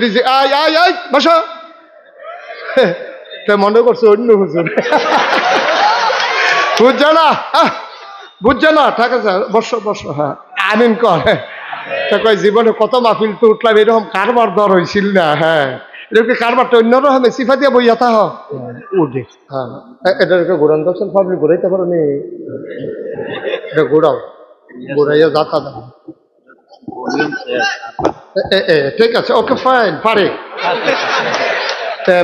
দিছি, আয় আয় আয় বসো। মনে করছে অন্য হুজুর, বুঝছে না, বুঝছে না, ঠিক আছে বসো বসো, হ্যাঁ আমিন কয়। কয় জীবনে কত মাহফিল তো উঠলাম, এরকম কারবার দর হয়েছিল না। হ্যাঁ এরকম কারবারটা অন্যরকম সিফা দিয়ে বইয়া তা উঠে। হ্যাঁ এটা ঘুরান দর্শন পাবলি ঘুরাইতে পারো নি, এটা ঘুরাও, ঘুরাইয়া যাতা দাও। ঠিক আছে, ওকে ফাইন, পারে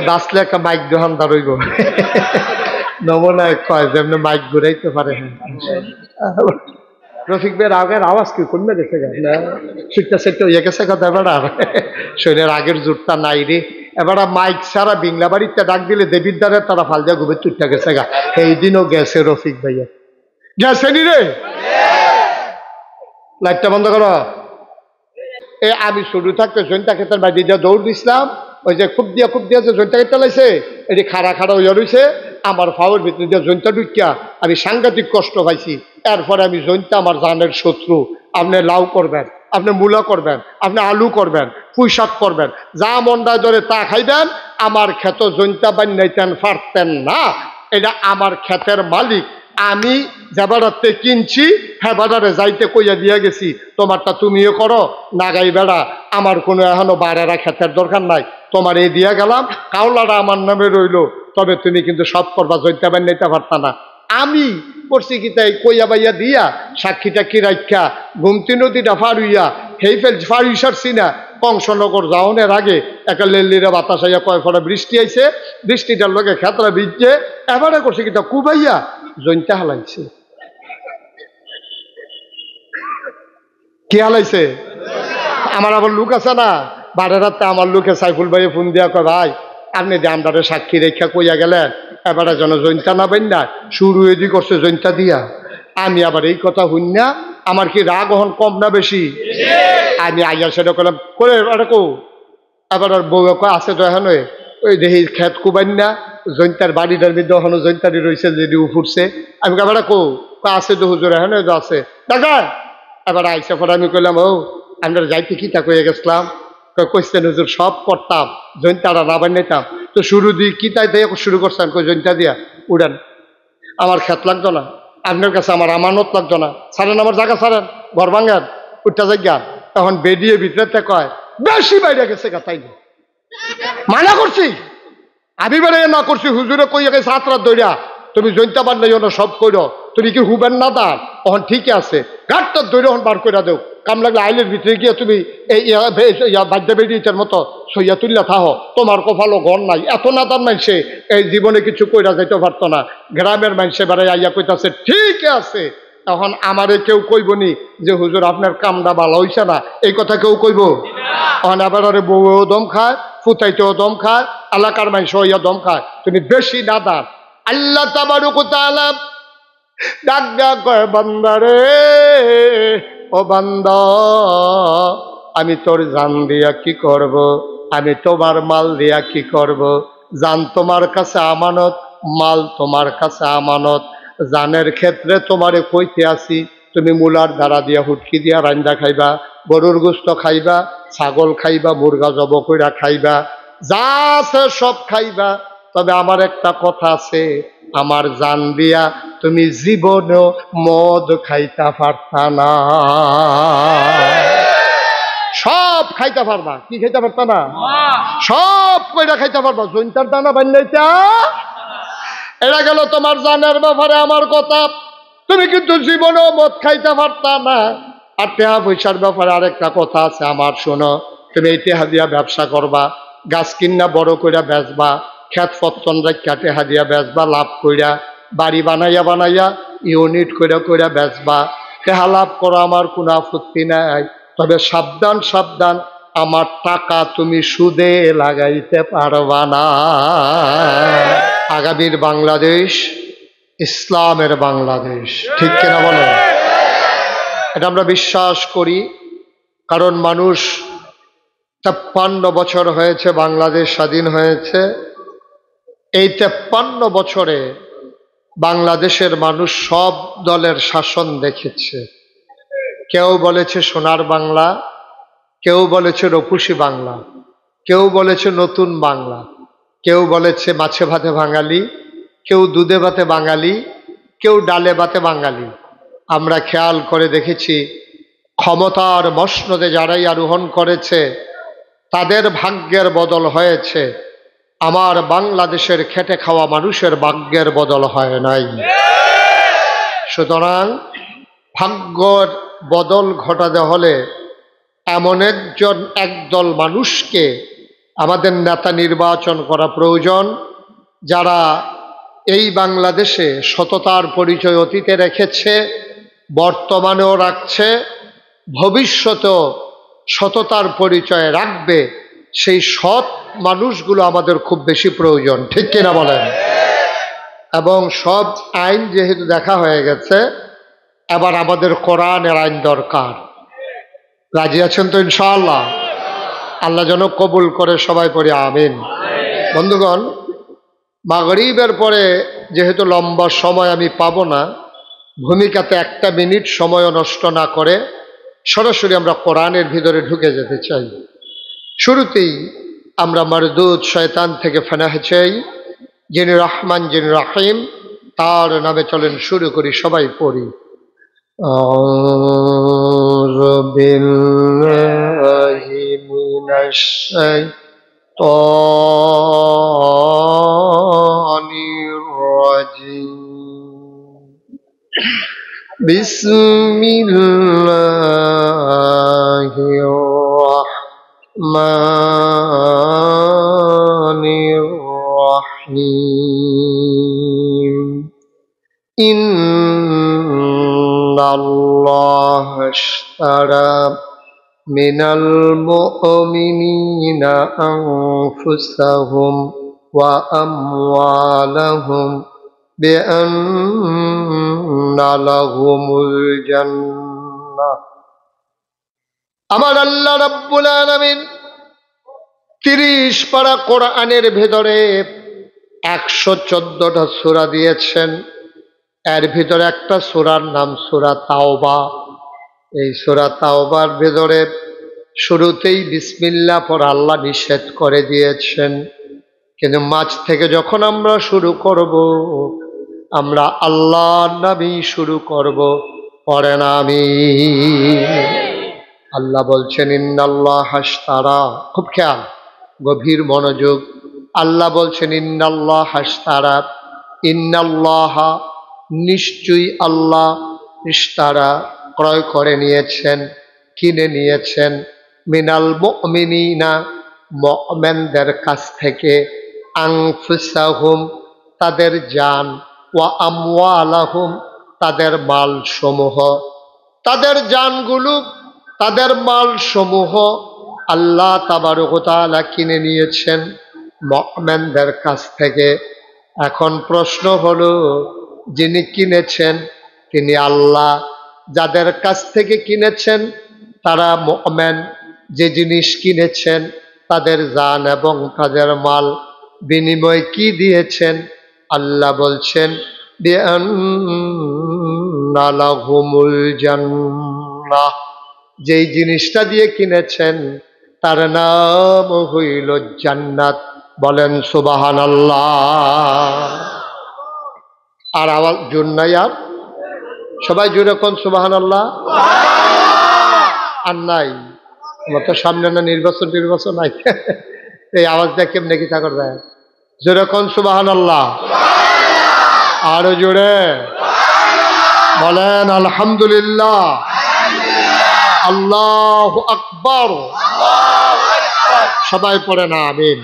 বাঁচলে একটা মাইক দোকান দাঁড়াইব, নমুনায় কয় যেমনি মাইক ঘুরাইতে পারে। রফিক ভাইয়ের আগের আওয়াজ কি কমে দেখে গেছে না, সুটটা সেটটা হইয়া গেছে কথা। এবার আর শরীরের আগের জোরটা নাই রে। এবার মাইক ছাড়া বিংলা বাড়িতে ডাক দিলে দেবীর দ্বারে তারা ফালজা গুবে চুটটা গেছে গা। এই দিনও গেছে রফিক ভাইয়া, গেছে নি রে। লাইটটা বন্ধ করো। আমি শুরু থাকতে জৈন্তা ক্ষেতের বাড়ি দিয়ে দৌড় দিছিলাম, ওই যে খুব দিয়া যে জৈন্তা ক্ষেতটা লাইছে, এটি খাড়া হইয়া রয়েছে, আমার ফাওয়ার ভিতরে দিয়ে জৈন্তা ঢুকিয়া আমি সাংঘাতিক কষ্ট পাইছি। এরপরে আমি জৈন্তা আমার জানের শত্রু। আপনি লাউ করবেন, আপনি মূলা করবেন, আপনি আলু করবেন, পুঁই শাক করবেন, যা মন্ডায় ধরে তা খাইবেন। আমার ক্ষেত জৈন্তা বান্যাইতেন পারতেন না। এটা আমার ক্ষেতের মালিক, আমি যে বেড়াতে কিনছি হ্যাঁ বেড়ারে যাইতে কইয়া দিয়া গেছি, তোমারটা তুমিও করো নাগাই বেড়া, আমার কোনো এখনো বাড়ারা ক্ষেতের দরকার নাই, তোমার এই দিয়া গেলাম, কাউলাটা আমার নামে রইল, তবে তুমি কিন্তু সব করবা, জৈন্তা বান্যাইতে পারতা না। আমি করছি কি তাই কইয়া বাইয়া দিয়া সাক্ষীটা কি রাখা গুমতি নদীটা ফারুইয়া হেইফেল ফারুই সারছি না। কংসনগর যাওনের আগে একটা লেল্লিরা বাতাস আইয়া কয় ফোঁটা বৃষ্টি আইছে, বৃষ্টিটার লগে খেতরা ভিজছে, এবারে করছে কি তা কুবাইয়া জৈন্তা হালাইছে। কি হালাইছে? আমার আবার লোক আছে না, বারে রাতে আমার লোকে সাইফুল ভাই ফোন দিয়া কয় ভাই আপনি যে আমরারে সাক্ষী রেখা কইয়া গেলেন, এবারে যেন জৈন্তা না বেন না, শুরু এদি করছে জৈন্তা দিয়া। আমি আবার এই কথা শুন না, আমার কি রাগ হন কম না বেশি? আমি আইয়া সেটা করলাম করে কো, আবার আর বউ আছে তো এখন ওই দেখি খেত কুবাইন না, জৈন্তার বাড়িটার মধ্যে এখনো জৈন্তারি রয়েছে যদি উফুরছে। আমি এবার কো আছে তো হুজুর এখন আছে দেখা। এবার আইসা পরে আমি কইলাম ও আমরা যাইতে কি তা কয়ে গেছিলাম, কইছেন হুজুর সব করতাম, জৈন্তাটা না বানাইতাম। তো শুরু দিই কি তাই দিয়ে শুরু করছেন, কই জৈন্তা দিয়া উড়ান, আমার খেত লাগতো না, আপনার কাছে আমার আমানত লাগতো না, ছাড়েন আমার জায়গা, ছাড়েন ঘর ভাঙ্গান উঠটা জায়গা। তখন বেরিয়ে ভিতরে কয় বেশি বাইরে গেছে গা, তাই মানা করছি, আমি বেড়ে না করছি, হুজুরে কইয়া গেছে হাত রাত দইরা তুমি জৈন্তা বান্ধাইও না সব কইর, তুমি কি হুবেন না দান তখন ঠিকই আছে, ঘাটটার দৈরা হন বার করে দেও, কাম লাগলে আইলের ভিতরে গিয়ে তুমি এই বাদ্যা বেরিয়েটার মতো সইয়া তুললা থাহো, তোমার কপালও ঘর নাই। এত নাদান মানছে এই জীবনে কিছু কইরা যাইতে পারতো না, গ্রামের মানুষে বেড়াই আইয়া কইতাছে ঠিক আছে। তখন আমারে কেউ কইবনি যে হুজুর আপনার কামটা ভালো হইছে না, এই কথা কেউ কইব? তখন আবার বউও দম খায়, ফুতাইতেও দম খায়, এলাকার মানুষ হইয়া দম খায়, তুমি বেশি নাদান। আল্লাহ তাবারক ওয়া তাআলা ডাক ডাক কয় বান্দারে, ও বান্দা আমি তোর জান দিয়া কি করব, আমি তোমার মাল দিয়া কি করব? জান তোমার কাছে আমানত, মাল তোমার কাছে আমানত। জানের ক্ষেত্রে তোমারে কইতে আসি তুমি মূলার ধারা দিয়া হুটকি দিয়া রান্দা খাইবা, গরুর গোস্ত খাইবা, ছাগল খাইবা, মুরগা জব কইরা খাইবা, যা আছে সব খাইবা। তবে আমার একটা কথা আছে, আমার জান দিয়া তুমি জীবনেও মদ খাইতে পারতা না। সব খাইতে পারবা, কি খাইতে পারতা না? সব কইরা খাইতে পারবা, জৈন্তার দানা বান্যাইতা। এরা গেল তোমার জানের ব্যাপারে আমার কথা, তুমি কিন্তু জীবনেও মদ খাইতে পারতা না। আর টেহা পয়সার ব্যাপারে আরেকটা কথা আছে আমার, শোনো, তুমি এই টেহা দিয়া ব্যবসা করবা, গাছ কিনা বড় কইরা বেচবা, খেত পত্তন রাখা টেহা দিয়া বেচবা, লাভ কইরা বাড়ি বানাইয়া বানাইয়া ইউনিট কইরা কইরা বেচবা, টেহা লাভ করো, আমার কোনো আপত্তি নাই। তবে সাবধান সাবধান, আমার টাকা তুমি সুদে লাগাইতে পারবা না। আগামীর বাংলাদেশ ইসলামের বাংলাদেশ, ঠিক কিনা বলেন? এটা আমরা বিশ্বাস করি, কারণ মানুষ 53 বছর হয়েছে বাংলাদেশ স্বাধীন হয়েছে। এই 53 বছরে বাংলাদেশের মানুষ সব দলের শাসন দেখেছে। কেউ বলেছে সোনার বাংলা, কেউ বলেছে রূপসী বাংলা, কেউ বলেছে নতুন বাংলা, কেউ বলেছে মাছে ভাতে বাঙালি, কেউ দুধে ভাতে বাঙালি, কেউ ডালে ভাতে বাঙালি। আমরা খেয়াল করে দেখেছি ক্ষমতার মসনদে যারাই আরোহণ করেছে তাদের ভাগ্যের বদল হয়েছে, আমার বাংলাদেশের খেটে খাওয়া মানুষের ভাগ্যের বদল হয় নাই। সুতরাং ভাগ্যর বদল ঘটাতে হলে এমন একদল মানুষকে আমাদের নেতা নির্বাচন করা প্রয়োজন, যারা এই বাংলাদেশে সততার পরিচয় অতীতে রেখেছে, বর্তমানেও রাখছে, ভবিষ্যতেও সততার পরিচয় রাখবে। সেই সৎ মানুষগুলো আমাদের খুব বেশি প্রয়োজন, ঠিক কিনা বলেন? এবং সব আইন যেহেতু দেখা হয়ে গেছে, এবার আমাদের কোরআনের আইন দরকার। রাজি আছেন তো ইনশাআল্লাহ? আল্লাহ যেন কবুল করে, সবাই পড়ি আমিন। বন্ধুগণ, মাগরিবের পরে যেহেতু লম্বা সময় আমি পাবো না, ভূমিকাতে একটা মিনিট সময়ও নষ্ট না করে সরাসরি আমরা কোরআনের ভিতরে ঢুকে যেতে চাই। শুরুতেই আমরা মারদুদ শয়তান থেকে ফানাহ চাই, যিনি রহমান যিনি রহিম, তার নামে চলেন শুরু করি, সবাই পড়ি। আউযু বিল্লাহি মিনাশ শাইতানির রাজিম। বিসমিল্লাহির রাহমানির রাহিম। ইন্নাল্লাহা আশতারা মিনাল মুমিনিনা আনফুসাহুম ওয়া আমওয়ালাহুম বিআন্না লাহুমুল জান্নাহ। আমার আল্লাহ রাব্বুল আলামিন 30 পারা কোরআনের ভেতরে 114টা সূরা দিয়েছেন। এর ভিতরে একটা সূরার নাম সূরা তাওবা। এই সূরা তাওবার ভেতরে শুরুতেই বিসমিল্লাহ পড়া আল্লাহ নিষেধ করে দিয়েছেন, কিন্তু মাঝ থেকে যখন আমরা শুরু করব, আমরা আল্লাহর নামে শুরু করব, পড়েন আমিন। আল্লাহ বলছেন ইন্নাল্লাহা আশতারা, খুব খেয়াল, গভীর মনোযোগ। আল্লাহ বলছেন ইন্নাল্লাহা আশতারা, ইন্নাল্লাহা নিশ্চয়ই আল্লাহ, ইশতারা ক্রয় করে নিয়েছেন, কিনে নিয়েছেন, মিনাল মুমিনিনা মুমিনদের কাছ থেকে, আনফুসাহুম তাদের জান, ওয়া আমওয়ালাহুম তাদের মাল সমূহ, তাদের জানগুলো তাদের মাল সমূহ আল্লাহ তাবারক ওয়া তাআলা কিনে নিয়েছেন মুমিনদের কাছ থেকে। এখন প্রশ্ন হলো, যিনি কিনেছেন তিনি আল্লাহ, যাদের কাছ থেকে কিনেছেন তারা মুমিন, যে জিনিস কিনেছেন তাদের জান এবং তাদের মাল, বিনিময় কি দিয়েছেন? আল্লাহ বলছেন বিআন্না লাহুমুল জান্নাহ, যেই জিনিসটা দিয়ে কিনেছেন তার নাম হইল জান্নাত। বলেন সুবহানাল্লাহ। আর আওয়াজ জোর নাই, আর সবাই জোরে কোন সুবহানাল্লাহ। আর নাই, আমার তো সামনে না নির্বাচন নাই, এই আওয়াজটা কেমনে কি তা করে? জোরে কোন সুবহানাল্লাহ। আরো জোরে বলেন আলহামদুলিল্লাহ, আল্লাহু আকবার। সবাই পড়েন আমিন।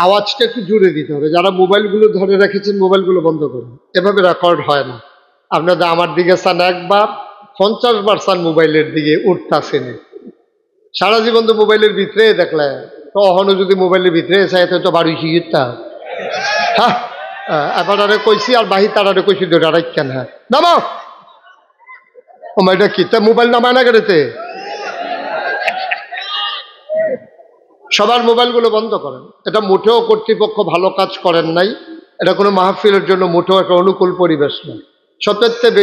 আওয়াজটা একটু জোরে দিতে হবে। যারা মোবাইলগুলো ধরে রেখেছেন মোবাইলগুলো বন্ধ করুন, এভাবে রেকর্ড হয় না। আপনাদের আমার দিকে চান একবার, 50 বার চান মোবাইলের দিকে, উঠতেছেন। সারা জীবন তো মোবাইলের ভিতরে দেখলে, তো অহনো যদি মোবাইলের ভিতরে চাই তো বাড়ি শিখতা। হ্যাঁ, এবারে কইছি আর বাহি তারারে কইছি ধরে রাখেন। হ্যাঁ নামো, এটা কি মোবাইল নামায় না গেড়েতে? সবার মোবাইলগুলো বন্ধ করেন। এটা মোটেও কর্তৃপক্ষ ভালো কাজ করেন নাই, এটা কোনো মাহফিলের জন্য মোটেও একটা অনুকূল পরিবেশ নয়। সবচেয়ে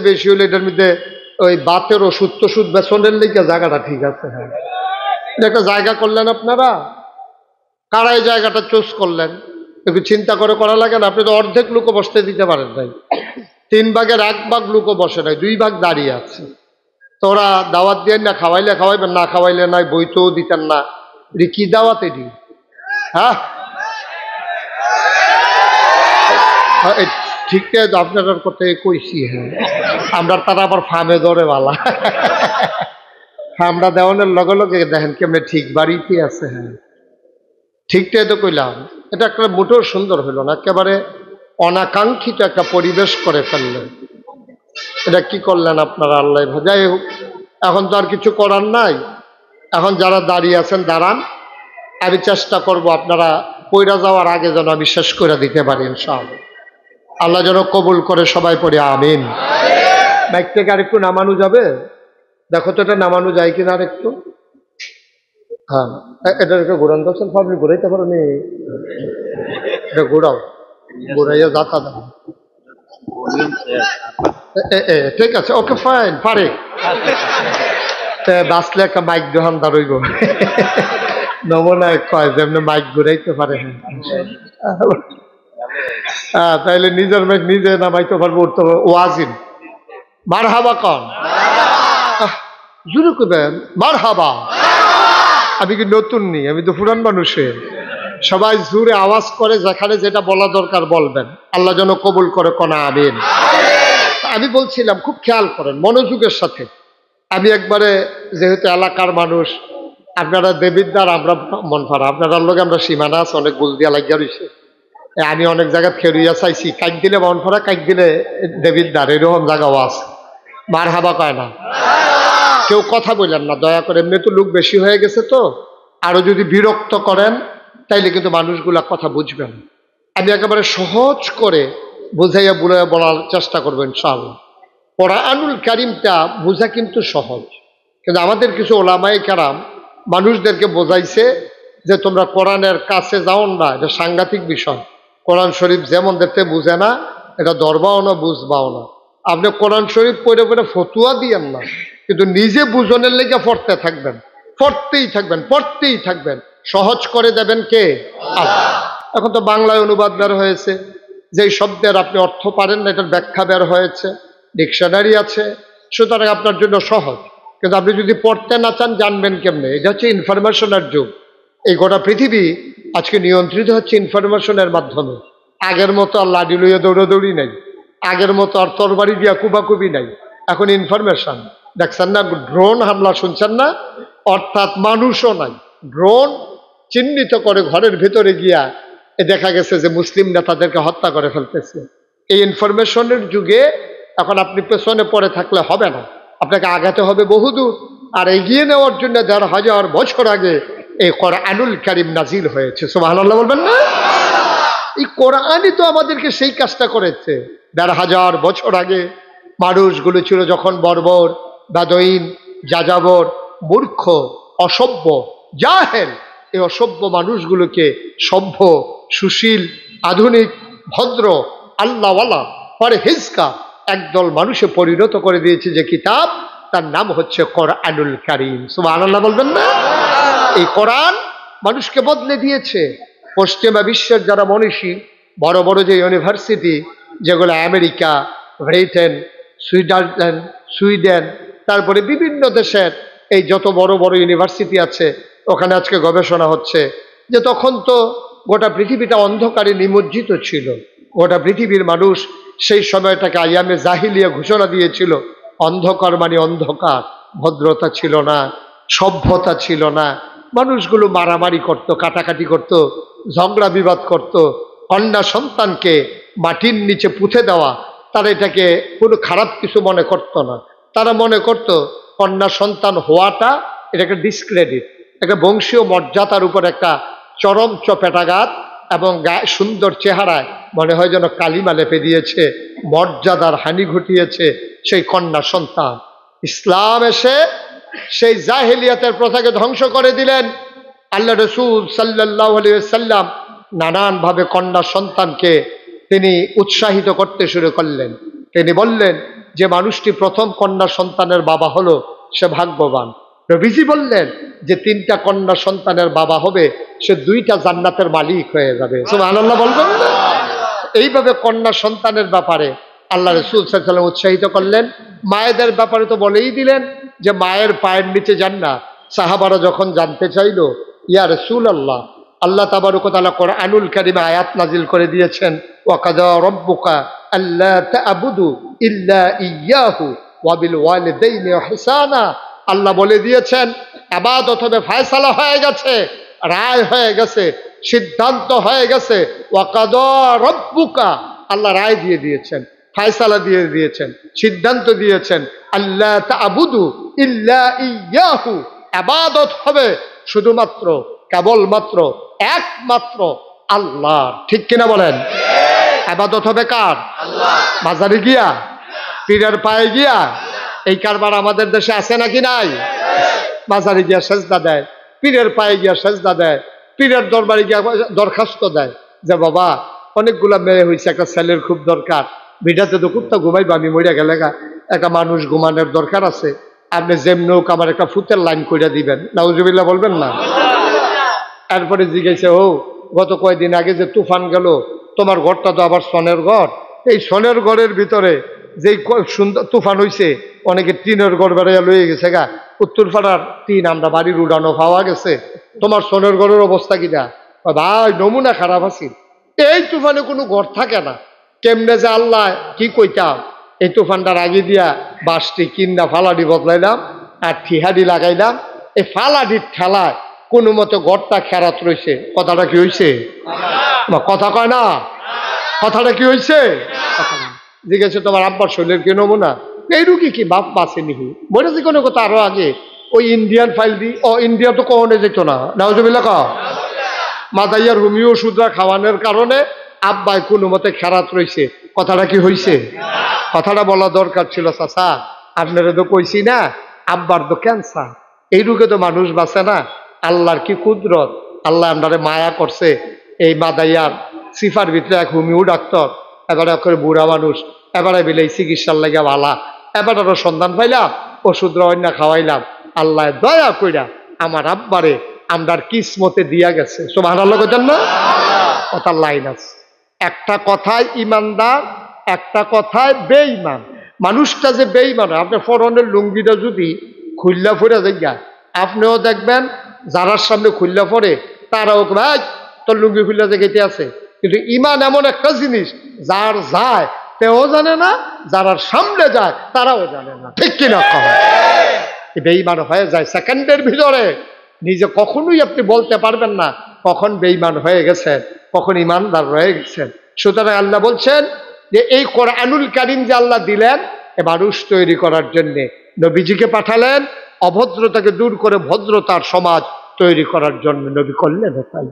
বেশি হলে এটার মধ্যে ওই বাতের ওষুধ টষুধ বেসনের লেগে জায়গাটা ঠিক আছে। হ্যাঁ, এটা একটা জায়গা করলেন আপনারা, কারা এই জায়গাটা চুজ করলেন? একটু চিন্তা করে করা লাগে না? আপনি তো অর্ধেক লোকও বসতে দিতে পারেন নাই, 3 ভাগের 1 ভাগ লোকও বসে নাই, 2 ভাগ দাঁড়িয়ে আছে। তো ওরা দাওয়াত দিয়ে না, খাওয়াইলে খাওয়াইবেন, না খাওয়াইলে নাই, বইতেও দিতেন না। এটি কি দাওয়াত এটি? হ্যাঁ, ঠিক আছে, আপনার কথা কইছি। হ্যাঁ, আমরা তারা আবার ফার্মে ধরে বালা, আমরা দেওয়ানের লগে লগে দেখেন কেমনে ঠিক বাড়িতে আছে। হ্যাঁ, ঠিকটাই তো কইলাম। এটা একটা মোটেও সুন্দর হইল না, একেবারে অনাকাঙ্ক্ষিত একটা পরিবেশ করে ফেললেন। এটা কি করলেন আপনারা? আল্লাহ যাই হোক, এখন তো আর কিছু করার নাই। এখন যারা দাঁড়িয়ে আছেন দাঁড়ান, আমি চেষ্টা করব আপনারা পইরা যাওয়ার আগে যেন আমি শেষ করে দিতে পারি ইনশাআল্লাহ। আল্লাহ যেন কবুল করে, সবাই পড়ে আমিন। বাইক থেকে আরেকটু নামানো যাবে? দেখো তো এটা নামানো যায় কিনা আরেকটু। হ্যাঁ, এটা একটু ঘুরান দর্শন, আপনি ঘুরাইতে পারো নি? এটা ঘুরাও, ঘুরাইয়া যাতা দাও। ঠিক আছে, ওকে, ফাইন, পারে। বাঁচলে একটা মাইক দোকানদার হইব, নমুনায় কয় যেমনি মাইক ঘুরাইতে পারে। হ্যাঁ, তাইলে নিজের মাইক নিজে নামাইতে পারবো, উঠতে পারবো। ওয়াজিন মার হাবা কন, জুড়ে করবেন মার হাবা। আমি কি নতুন নি? আমি তো পুরান মানুষের। সবাই জোরে আওয়াজ করে, যেখানে যেটা বলা দরকার বলবেন। আল্লাহ যেন কবুল করে, কোনা আমিন। আমি বলছিলাম, খুব খেয়াল করেন মনোযোগের সাথে। আমি একবারে, যেহেতু এলাকার মানুষ, আপনারা দেবিদ্দার, আমরা মন ফারা, আপনারা লোক আমরা সীমানা আছে, অনেক বুঝ দিয়া লাগিয়া রয়েছে। আমি অনেক জায়গায় খেরুইয়া চাইছি, কাইক দিলে মন ফারা, কাইক দিলে দেবিদ্দার, এরকম জায়গাও আছে। মার হাবা কয় না, কেউ কথা বললেন না দয়া করে। এমনি তো লোক বেশি হয়ে গেছে, তো আরো যদি বিরক্ত করেন তাইলে কিন্তু মানুষগুলা কথা বুঝবেন। আমি একেবারে সহজ করে বুঝাইয়া বুঝাইয়া বলার চেষ্টা করবেন ইনশাআল্লাহ। কোরআনুল কারীমটা বোঝা কিন্তু সহজ, কিন্তু আমাদের কিছু ওলামায়ে কেরাম মানুষদেরকে বোঝাইছে যে তোমরা কোরআনের কাছে যাও না, এটা সাংঘাতিক বিষয়। কোরআন শরীফ যেমন দেখতে বুঝে না, এটা ধরবাও না, বুঝবাও না। আপনি কোরআন শরীফ পড়ে পড়ে ফতুয়া দিয়েন না, কিন্তু নিজে বুঝনের লেগে পড়তে থাকবেন, পড়তেই থাকবেন, পড়তেই থাকবেন। সহজ করে দেবেন কে? আল্লাহ। এখন তো বাংলায় অনুবাদ বের হয়েছে, যেই শব্দের আপনি অর্থ পারেন না, এটার ব্যাখ্যা বের হয়েছে, ডিকশনারি আছে, সুতরাং আপনার জন্য সহজ। কিন্তু আপনি যদি পড়তে না চান, জানবেন কেমনে? এটা হচ্ছে ইনফরমেশনের যুগ। এই গোটা পৃথিবী আজকে নিয়ন্ত্রিত হচ্ছে ইনফরমেশনের মাধ্যমে। আগের মতো আর লাডি লইয়া দৌড়াদৌড়ি নাই, আগের মতো আর তরবারি দিয়া কুবাকুবি নাই। এখন ইনফরমেশন। দেখছেন না ড্রোন হামলা, শুনছেন না? অর্থাৎ মানুষও নাই, ড্রোন চিহ্নিত করে ঘরের ভেতরে গিয়া দেখা গেছে যে মুসলিম নেতাদেরকে হত্যা করে ফেলতেছে। এই ইনফরমেশনের যুগে এখন আপনি পেছনে পড়ে থাকলে হবে না, আপনাকে আগাতে হবে বহুদূর। আর এগিয়ে নেওয়ার জন্য ১,৫০০ বছর আগে এই কোরআনুল কারীম নাজিল হয়েছে। সুবহানাল্লাহ বলবেন না? এই কোরআনই তো আমাদেরকে সেই কাজটা করেছে। ১,৫০০ বছর আগে মানুষগুলো ছিল যখন বর্বর, বাদইন, যাযাবর, মূর্খ, অসভ্য, জাহেল, এই অসভ্য মানুষগুলোকে সভ্য, সুশীল, আধুনিক, ভদ্র, আল্লাহওয়ালা, পরহেজগার একদল মানুষে পরিণত করে দিয়েছে। যে কিতাব, তার নাম হচ্ছে কোরআনুল কারীম। সুবহানাল্লাহ বলবেন না? এই কোরআন মানুষকে বদলে দিয়েছে। পশ্চিমা বিশ্বের যারা মনীষী, বড় বড় যে ইউনিভার্সিটি, যেগুলো আমেরিকা, ব্রিটেন, সুইজারল্যান্ড, সুইডেন, তারপরে বিভিন্ন দেশের এই যত বড় বড় ইউনিভার্সিটি আছে, ওখানে আজকে গবেষণা হচ্ছে যে তখন তো গোটা পৃথিবীটা অন্ধকারে নিমজ্জিত ছিল। গোটা পৃথিবীর মানুষ সেই সময়টাকে আইয়ামে জাহিলিয়া ঘোষণা দিয়েছিল। অন্ধকার মানে অন্ধকার, ভদ্রতা ছিল না, সভ্যতা ছিল না। মানুষগুলো মারামারি করত, কাটাকাটি করত, ঝগড়া বিবাদ করত। কন্যা সন্তানকে মাটির নিচে পুঁতে দেওয়া, তারা এটাকে কোনো খারাপ কিছু মনে করত না। তারা মনে করত কন্যা সন্তান হওয়াটা এটা একটা ডিসক্রেডিট, একটা বংশীয় মর্যাদার উপর একটা চরম চপেটাঘাত, এবং সুন্দর চেহারায় মনে হয় যেন কালিমা লেপে দিয়েছে, মর্যাদার হানি ঘটিয়েছে সেই কন্যা সন্তান। ইসলাম এসে সেই জাহেলিয়াতের প্রথাকে ধ্বংস করে দিলেন। আল্লাহ রসুল সাল্লাল্লাহু আলাইহি ওয়াসাল্লাম নানানভাবে কন্যা সন্তানকে তিনি উৎসাহিত করতে শুরু করলেন। তিনি বললেন যে মানুষটি প্রথম কন্যা সন্তানের বাবা হলো, সে ভাগ্যবান। নবীজি বললেন যে 3টা কন্যা সন্তানের বাবা হবে, সে 2টা জান্নাতের মালিক হয়ে যাবে। সুবহানাল্লাহ বলবেন না? এইভাবে কন্যা সন্তানের ব্যাপারে আল্লাহ রাসূল সাল্লাল্লাহু আলাইহি ওয়াসাল্লাম উৎসাহিত করলেন। মায়েদের ব্যাপারে তো বলেই দিলেন যে মায়ের পায়ের নিচে জান্নাত। সাহাবারা যখন জানতে চাইল, ইয়া রাসূলুল্লাহ, আল্লাহ তাবারক ওয়া তাআলা কোরআনুল কারীমে আয়াত নাজিল করে দিয়েছেন, ওয়া কাযা রাব্বুকা আল্লা তা'বুদু ইল্লা ইয়্যাহু ওয়া বিল ওয়ালিদাইনি ইহসানা। আল্লাহ বলে দিয়েছেন ইবাদত হবে, ফয়সালা হয়ে গেছে, রায় হয়ে গেছে, সিদ্ধান্ত হয়ে গেছে। ওয়া কাযা রাব্বুকা, আল্লাহ রায় দিয়ে দিয়েছেন, ফয়সালা দিয়ে দিয়েছেন, সিদ্ধান্ত দিয়েছেন, আল্লা তা'বুদু ইল্লা ইয়্যাহু, ইবাদত হবে শুধুমাত্র, কেবলমাত্র, একমাত্র আল্লাহ। ঠিক কিনা বলেন? ইবাদত হবে কার? আল্লাহ। মাজারে গিয়া, পীরের পায়ে গিয়া? এই কারবার আমাদের দেশে আছে নাকি নাই? মাজারে গিয়া সেজদা দেয়, পীরের পায়ে গিয়া সেজদা দেয়, পীরের দরবারে গিয়া দরখাস্ত দেয় যে বাবা অনেকগুলা মেয়ে হয়েছে, একটা ছেলের খুব দরকার, ভিটাতে তো কুত্তা ঘুমাইবা, আমি মরিয়া গেলে একটা মানুষ ঘুমানোর দরকার আছে, আপনি যেমনি হোক আমার একটা ফুতের লাইন কইরা দিবেন। নাউজুবিল্লাহ বলবেন না? এরপরে জিজ্ঞাসা, ও গত কয়েকদিন আগে যে তুফান গেল, তোমার ঘরটা তো আবার সনের ঘর, এই সনের ঘরের ভিতরে যেই সুন্দর তুফান হয়েছে, অনেকে টিনের ঘর বেড়াইয়া লয়ে গেছে গা, উত্তরপাড়ার টিন আমরা বাড়ির উড়ানো পাওয়া গেছে, তোমার সনের ঘরের অবস্থা কিনা? ভাই নমুনা খারাপ আছে, এই তুফানে কোনো ঘর থাকে না। কেমনে যে আল্লাহ কি কইতাম, এই তুফানটার আগে দিয়া বাসটি কিন্না ফালাডি বদলাইলাম আর ঠিহাডি লাগাইলাম, এই ফালাডির ঠেলায় কোনো মতো ঘরটা খেরাত রয়েছে। কথাটা কি হয়েছে? কথা কয় না? কথাটা কি হয়েছে? জিজ্ঞেস তোমার আব্বার শরীরের কি নমুনা? এই রুগী কি বাপ বাঁচে নিহি, বলেছি কোনো কথা আরো আগে ওই ইন্ডিয়ান ফাইল দি, ও ইন্ডিয়া তো কখনো যেত না। নাউজুবিল্লাহ কা মাদাইয়ার হোমিও ওষুধরা খাওয়ানোর কারণে আব্বাই কোনো মতে খেরাত রয়েছে। কথাটা কি হয়েছে? কথাটা বলা দরকার ছিল। চাচা আপনারা তো কইছি না, আব্বার তো ক্যান্সার, এই রোগে তো মানুষ বাঁচে না। আল্লাহর কি কুদরত, আল্লাহ আপনারে মায়া করছে। এই মাদাইয়ার সিফার ভিতরে এক হোমিও ডাক্তার, এবারে করে বুড়া মানুষ, এবারে বিলে চিকিৎসার লাগে ভালা, এবারেরও সন্ধান পাইলাম, ওষুধ অন্য খাওয়াইলাম, আল্লাহ দয়া কইরা আমার আব্বারে আমরার কিসমতে দিয়া গেছে। সুবহানাল্লাহ কইতেন না? কথার লাইন আছে, একটা কথায় ইমানদার, একটা কথায় বেঈমান। মানুষটা যে বেঈমান, আপনার ফরনের লুঙ্গিটা যদি খুল্লা ফুরে যাইয়া, আপনিও দেখবেন যারার সামনে খুল্লা পড়ে তারাও ভাই তোর লুঙ্গি খুল্লা জায়গাতে আছে। কিন্তু ইমান এমন একটা জিনিস, যার যায় তেও জানে না, যারার সামনে যায় তারাও জানে না। ঠিক কিনা? বেঈমান হয়ে যায় সেকেন্ডের ভিতরে। নিজে কখনোই আপনি বলতে পারবেন না কখন বেঈমান হয়ে গেছেন, কখন ইমানদার রয়ে গেছেন। সুতরাং আল্লাহ বলছেন যে এই কোরআনুল কারীম যে আল্লাহ দিলেন এ মানুষ তৈরি করার জন্যে, নবীজিকে পাঠালেন অভদ্রতাকে দূর করে ভদ্রতার সমাজ তৈরি করার জন্য। নবী করলেন তাই।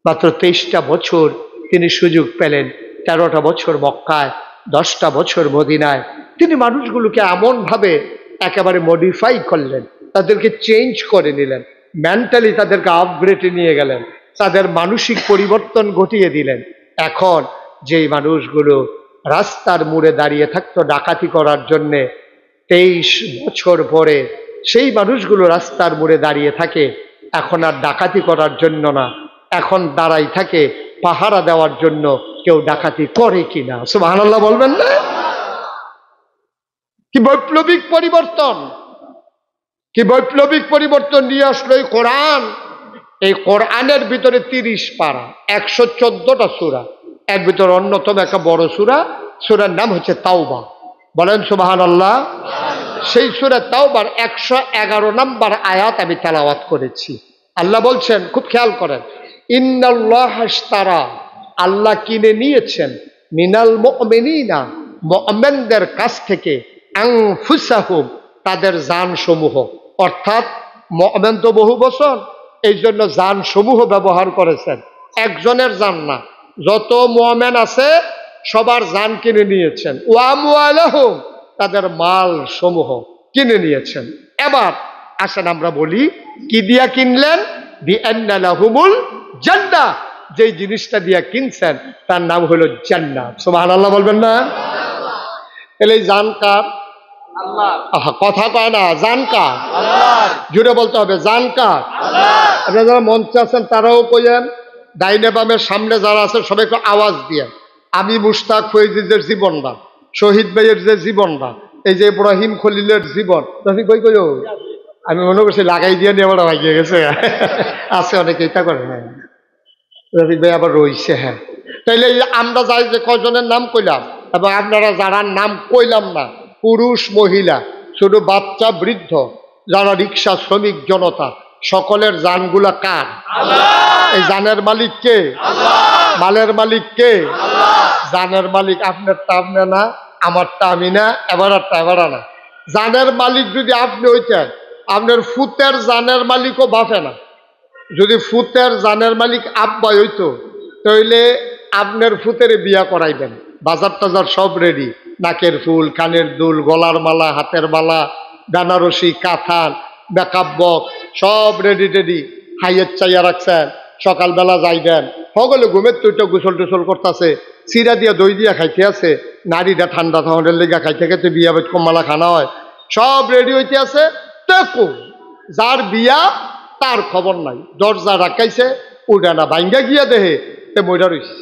মাত্র 23টা বছর তিনি সুযোগ পেলেন, 13টা বছর মক্কায়, 10টা বছর মদিনায়। তিনি মানুষগুলোকে এমনভাবে একেবারে মডিফাই করলেন, তাদেরকে চেঞ্জ করে নিলেন, মেন্টালি তাদেরকে আপগ্রেডে নিয়ে গেলেন, তাদের মানসিক পরিবর্তন ঘটিয়ে দিলেন। এখন যেই মানুষগুলো রাস্তার মোড়ে দাঁড়িয়ে থাকতো ডাকাতি করার জন্যে, 23 বছর পরে সেই মানুষগুলো রাস্তার মোড়ে দাঁড়িয়ে থাকে এখন আর ডাকাতি করার জন্য না, এখন দাঁড়াই থাকে পাহারা দেওয়ার জন্য কেউ ডাকাতি করে কিনা। সুবহানাল্লাহ বলবেন না? কি বৈপ্লবিক পরিবর্তন, কি বৈপ্লবিক পরিবর্তন নিয়ে আসলো এই কোরআন। এই কোরআনের ভিতরে 30 পারা, 114টা সূরা, এর ভিতরে অন্যতম একটা বড় সূরা, সূরার নাম হচ্ছে তাওবা। বলেন সুবহানাল্লাহ। সেই সূরা তাওবার 111 নম্বর আয়াত আমি তেলাওয়াত করেছি। আল্লাহ বলছেন, খুব খেয়াল করেন, ইন্নাল্লাহ আশতারা, আল্লাহ কিনে নিয়েছেন, মিনাল মুমিনিনা, মুমিনদের কাছ থেকে, আনফুসাহুম, তাদের জান সমূহ। অর্থাৎ মুমিন তো বহু বচন, এই জন্য জান সমূহ ব্যবহার করেছেন, একজনের জান না, যত মুমিন আছে সবার জান কিনে নিয়েছেন। ওয়া আমওয়ালাহুম, তাদের মাল সমূহ কিনে নিয়েছেন। এবার আসেন আমরা বলি কি দিয়া কিনলেন? বিআন্না লাহুমুল জান্নাহ, যেই জিনিসটা দিয়া কিনছেন তার নাম হলো জান্নাত। সুবহানাল্লাহ বলবেন না? তাহলে এই জান কার? কথা কয় না, জান কার? জুড়ে বলতে হবে, জান কার? আপনারা যারা মঞ্চে আছেন তারাও কইেন, ডাইনে বামের সামনে যারা আছে সবাই একটু আওয়াজ দিয়ে, আমি মুশতাক ফৈজিদের জীবনটা, শহীদ ভাইয়ের যে জীবনটা, এই যে ইব্রাহিম খলিলের জীবন, রফিক ভাই কইও, আমি মনে করছি লাগাই দিয়ে নিয়ে আবার ভাগিয়ে গেছে। আছে অনেকে এটা করে। হ্যাঁ রফিক ভাই আবার রইছে। হ্যাঁ তাইলে আমরা যাই যে কজনের নাম কইলাম, এবং আপনারা যারা নাম কইলাম না, পুরুষ মহিলা ছোট বাচ্চা বৃদ্ধ যারা রিক্সা শ্রমিক জনতা, সকলের জানগুলা কার? এই জানের মালিক কে? মালের মালিক কে? জানের মালিক আপনারটা আপনি না, আমারটা আমি না, এবারটা এবারা না। জানের মালিক যদি আপনি হইতেন, আপনার ফুতের জানের মালিকও বাফে না। যদি ফুতের জানের মালিক আব্বা হইতো, তাইলে আপনার ফুতের বিয়া করাইবেন, বাজার টাজার সব রেডি, নাকের ফুল, কানের দুল, গলার মালা, হাতের মালা, বেনারসি, কাঁথান, মেকআপ বক্স সব রেডি টেডি, হাইয়ের চাইয়া রাখছেন। সকালবেলা যাইবেন, সকলে ঘুমের তুইটা গোসল টোসল করতেছে, চিরা দিয়া দই দিয়া খাইতে আছে, নারীরা ঠান্ডা থাউনের লেগা খাইতে খাইতে বিয়া বেশ কমালা খানা হয়, সব রেডি হইতে আছে। দেখো যার বিয়া তার খবর নাই, দরজা রাখাইছে, উঠে না, ভাঙ্গা গিয়া দেহে তে মইরা রইছে।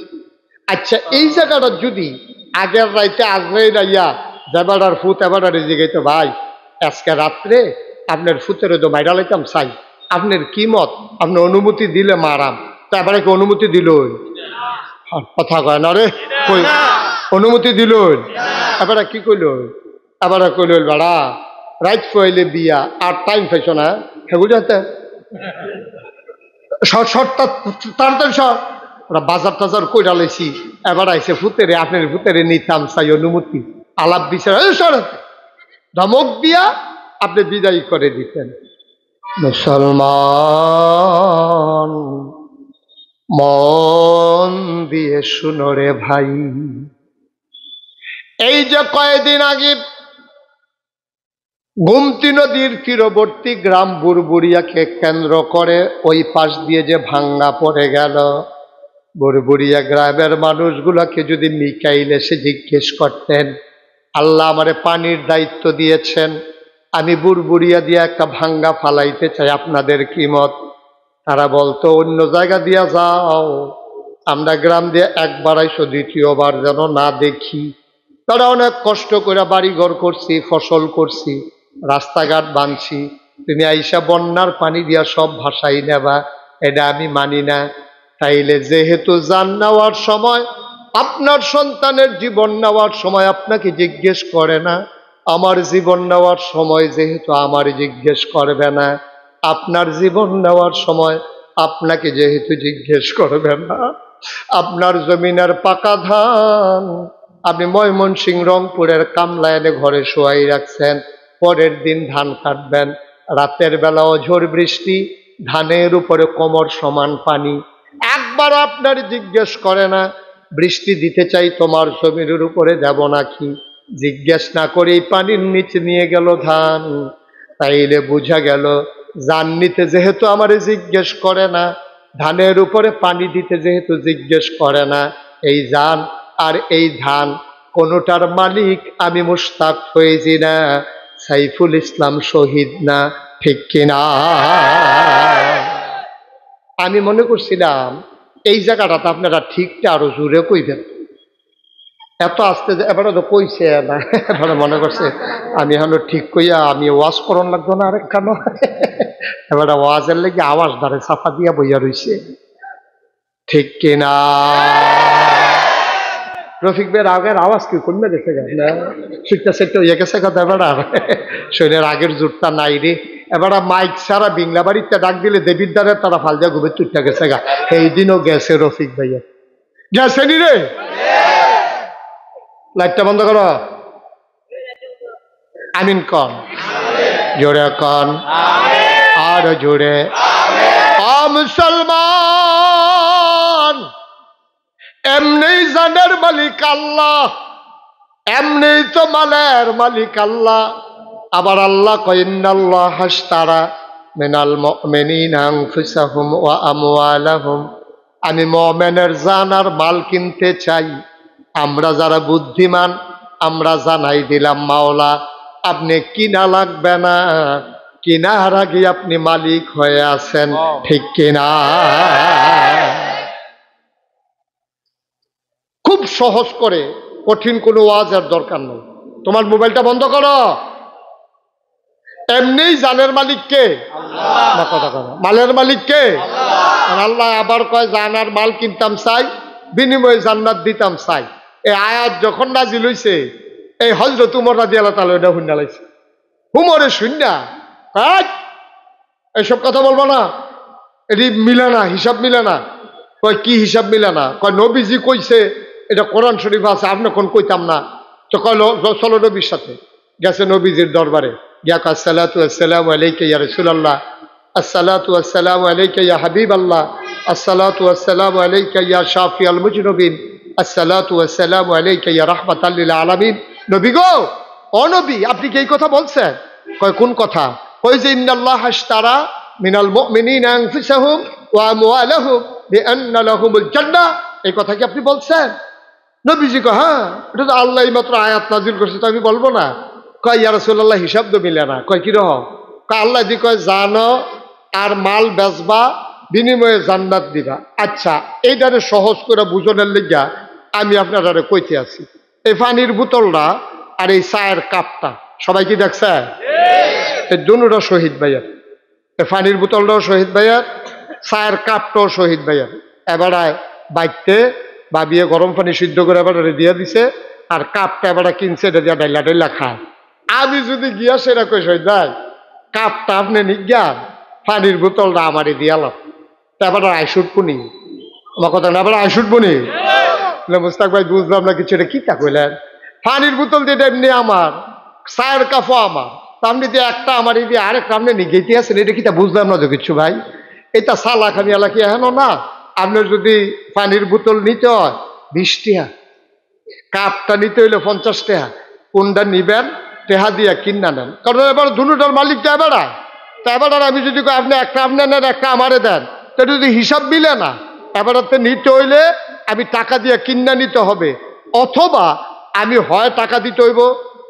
আচ্ছা এই জায়গাটা যদি আগের রাইতে আজরাই রাইয়া যেবাড়ার ফুত এবাড়ার জিগাইতো, ভাই আজকে রাত্রে আপনার ফুতের তো মাইরা লাইতাম চাই, আপনার কি মত? আপনি অনুমতি দিলে মারাম। তা এবারে কি অনুমতি দিল? কথা কয় না রে, কই অনুমতি দিল? এবারে কি কইল? এবারে কইল বাড়া রাইত ফইলে বিয়া আর টাইম পাইছ না, সেগুলি হাতে শর্টটা তাড়াতাড়ি সর, ওরা বাজার টাজার কইরা লাইছি, এবার আইসে ফুতেরে, আপনার ফুতেরে নিতাম চাই অনুমতি, আলাপ বিচার ধমক দিয়া আপনি বিদায় করে দিতেন। মুসলমান মন দিয়ে শুনো রে ভাই, এই যে কয়েকদিন আগে গোমতী নদীর তীরবর্তী গ্রাম বুরবুরিয়াকে কেন্দ্র করে ওই পাশ দিয়ে যে ভাঙ্গা পড়ে গেল, বুরবুরিয়া গ্রামের মানুষগুলোকে যদি মিকাইল এসে জিজ্ঞেস করতেন, আল্লাহ আমারে পানির দায়িত্ব দিয়েছেন, আমি বুরবুরিয়া দিয়ে একটা ভাঙ্গা ফালাইতে চাই, আপনাদের কি মত? তারা বলতো অন্য জায়গা দিয়া যাও, আমরা গ্রাম দিয়ে একবার আইসো, দ্বিতীয়বার যেন না দেখি। তারা অনেক কষ্ট করে বাড়িঘর করছি, ফসল করছি, রাস্তাঘাট বানছি, তুমি আইসা বন্যার পানি দিয়া সব ভাসাই নেবা, এটা আমি মানি না। তাইলে যেহেতু জান নেওয়ার সময়, আপনার সন্তানের জীবন নেওয়ার সময় আপনাকে জিজ্ঞেস করে না, আমার জীবন নেওয়ার সময় যেহেতু আমার জিজ্ঞেস করবে না, আপনার জীবন নেওয়ার সময় আপনাকে যেহেতু জিজ্ঞেস করবে না, আপনার জমিনের পাকা ধান আপনি ময়মনসিংহ রংপুরের কামলা এনে ঘরে শোয়াই রাখছেন, পরের দিন ধান কাটবেন, রাতের বেলাও ঝড় বৃষ্টি, ধানের উপরে কোমর সমান পানি, একবার আপনার জিজ্ঞেস করে না বৃষ্টি দিতে চাই তোমার জমির উপরে দেব নাকি, জিজ্ঞেস না করে এই পানির নিচে নিয়ে গেল ধান। তাইলে বুঝা গেল জান নিতে যেহেতু আমারে জিজ্ঞেস করে না, ধানের উপরে পানি দিতে যেহেতু জিজ্ঞেস করে না, এই জান আর এই ধান কোনোটার মালিক আমি মুশতাক ফৈজি না, সাইফুল ইসলাম শহীদ না, ঠিক কিনা? আমি মনে করছিলাম এই জায়গাটাতে আপনারা ঠিকটা আরো জোরে কইবেন, এত আসতে এবারে তো কইছে না, এবারে মনে করছে আমি এখন ঠিক কইয়া আমি ওয়াজ করন লাগতো না আরেকখান, এবারে ওয়াজের লেগে আওয়াজ ধরে চাপা দিয়া বইয়া রইছে, ঠিক কিনা? রফিক ভাইয়ের আগের আওয়াজ কি কমে গেছে না, শিখতে শিখতে হইয়া গেছে কথা, এবার শরীরের আগের জোরটা নাই রে। এবার মাইক ছাড়া বিংলা বাড়িতে ডাক দিলে দেবীর দ্বারে তারা ফাল দিয়া ঘুমে তুইটা গেছে গা, এই দিনও গেছে রফিক ভাইয়া, গেছে নি রে? লাইটটা বন্ধ করো, আমিন কন, জোরে কন, আর জোরে। মুসলমান এমনি জানের মালিক আল্লাহ, এমনি তো মালের মালিক আল্লাহ। আবার আল্লাহ কয় ইন্নাল্লাহ হাশতারা মিনাল মুমিনিনা আনফুসাহুম ওয়া আমওয়ালাহুম, আমি মুমিনের জান আর মাল কিনতে চাই। আমরা যারা বুদ্ধিমান আমরা জানাই দিলাম মাওলা আপনি কিনা লাগবে না, কিনার আগে আপনি মালিক হয়ে আছেন, ঠিক কিনা? খুব সহজ করে, কঠিন কোনো ওয়াজের দরকার নেই। তোমার মোবাইলটা বন্ধ করো। এমনিই জানের মালিক কে? না, কথা কথা, মালের মালিক কে? আল্লাহ আবার কয় জানার মাল কিনতাম চাই, বিনিময়ে জান্নাত দিতাম চাই। এই আয়াত যখন নাজিল হইছে, এই হযরত উমর রাদিয়াল্লাহু তাআলা এটা শুননা লাইছে। উমরে শুননা এইসব কথা বলবো না, এটি মিলে না, হিসাব মিলে না। কয় কি হিসাব মিলে না? কয় নবীজি কইছে, এটা কোরআন শরীফ আছে, আপনি কোন কইতাম না। তো কইল চলো নবীর সাথে। গেছে নবীজির দরবারে, গিয়া কয় আসসালাতু ওয়াসসালামু আলাইকা ইয়া রাসূলুল্লাহ, আসসালাতু ওয়াসসালামু আলাইকা ইয়া হাবিবাল্লাহ, আসসালাতু ওয়াসসালামু আলাইকা ইয়া শাফিয়াল মুজনুবিন, আসসালাতু ওয়াসসালামু আলাইকা ইয়া রাহমাতাল লিল আলামিন। নবী গো, ও নবী, আপনি কি এই কথা বলছেন? কয় কোন কথা? কই যে ইন্নাল্লাহা আশতারা মিনাল মুমিনিনা আনফুসাহুম ওয়া আমওয়ালাহুম বিআন্না লাহুমুল জান্নাহ, এই কথা কি আপনি বলছেন? নবীজি কয় হ্যাঁ, এটা তো আল্লাহ মাত্র আয়াত নাজিল করছে, তো আমি বলবো না? কয় ইয়া রাসূলুল্লাহ, হিসাব তো মিলে না। কয় কি রকম? কয় আল্লাহ দি কয় জানো আর মাল বেচবা, বিনিময়ে জান্নাত দিবা। আচ্ছা, এইটারে সহজ করে বুঝনের লিগা আমি আপনারা কইতে আছি। এই পানির বোতলটা আর এই চায়ের কাপটা সবাই কি দেখছে? এই দুটোটা শহীদ ভাইয়ার। এই পানির বোতলটাও শহীদ ভাইয়ার, চায়ের কাপটাও শহীদ ভাইয়ার। এবারে বাইতে বাবিয়ে গরম পানি সিদ্ধ করে এবারে দিয়ে দিছে, আর কাপটা এবারে কিনছে, এটা দিয়ে ডাইলা ডাইলা খায়। আমি যদি গিয়া সেটা কই শহীদ ভাই, কাপটা আপনি নিজ্ঞা, পানির বোতলটা আমারই দিয়ালাম, এবার আইসুটপুনি আমার কথা না, এবার আইসুটপুনি। মুস্তাক ভাই বুঝলাম না কিছু, এটা কি তা কইলেন? পানির বোতল দিয়ে এমনি আমার, চায়ের কাপও আমার, আপনি দিয়ে একটা আমার দিয়ে আরেকটা আপনি নিগেতে আছেন, এটা কি তা বুঝলাম না তো কিছু ভাই। এটা সালা খানি এলাকি এখন না, আপনার যদি পানির বোতল নিতে হয় 20 টাকা, কাপটা নিতে হইলে 50 টাকা, কোনটা নিবেন টেহা দিয়া কিনা নেন, কারণ এবার দুটার মালিকটা এবারায়। তা এবার আমি যদি আপনি একটা আপনি নেন, একটা আমারে দেন, তা যদি হিসাব মিলে না, এবারতে নিতে হইলে আমি টাকা দিয়ে কিনা নিতে হবে, অথবা আমি হয় টাকা দিতে হইব,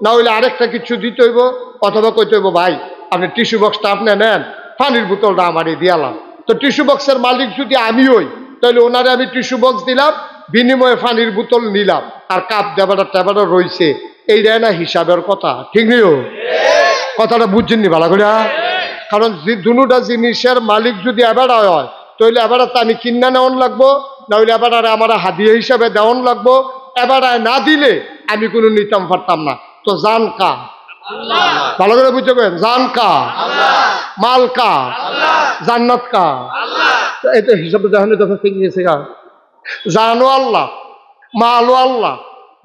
না হইলে আরেকটা কিছু দিতে হইব, অথবা কইতে হইব ভাই আপনি টিস্যু বক্সটা আপনি নেন, পানির বোতলটা আমারই দিয়ালাম। তো টিস্যু বক্সের মালিক যদি আমি হই, তাহলে ওনারে আমি টিস্যু বক্স দিলাম, বিনিময়ে পানির বোতল নিলাম, আর কাপ দেবাটা টেবাটা রয়েছে, এই দেয় না হিসাবের কথা, ঠিক নিও? কথাটা বুঝছেননি ভালো করে? কারণ দুটা জিনিসের মালিক যদি এবার হয়, তাহলে এবার তো আমি কিনা নেওয়ান লাগবো, না হইলে এবার আমার হাদিয়া হিসাবে দেওয়ান লাগবো। এবার না দিলে আমি কোনো নিতাম পারতাম না। তো জান কা, ভালো করে বুঝতে পারেন, জান কা, মাল কা, জান্নাত কা, এই তো হিসাবে দেখেন ঠিক গেছে গা। জানো আল্লাহ, মালও আল্লাহ,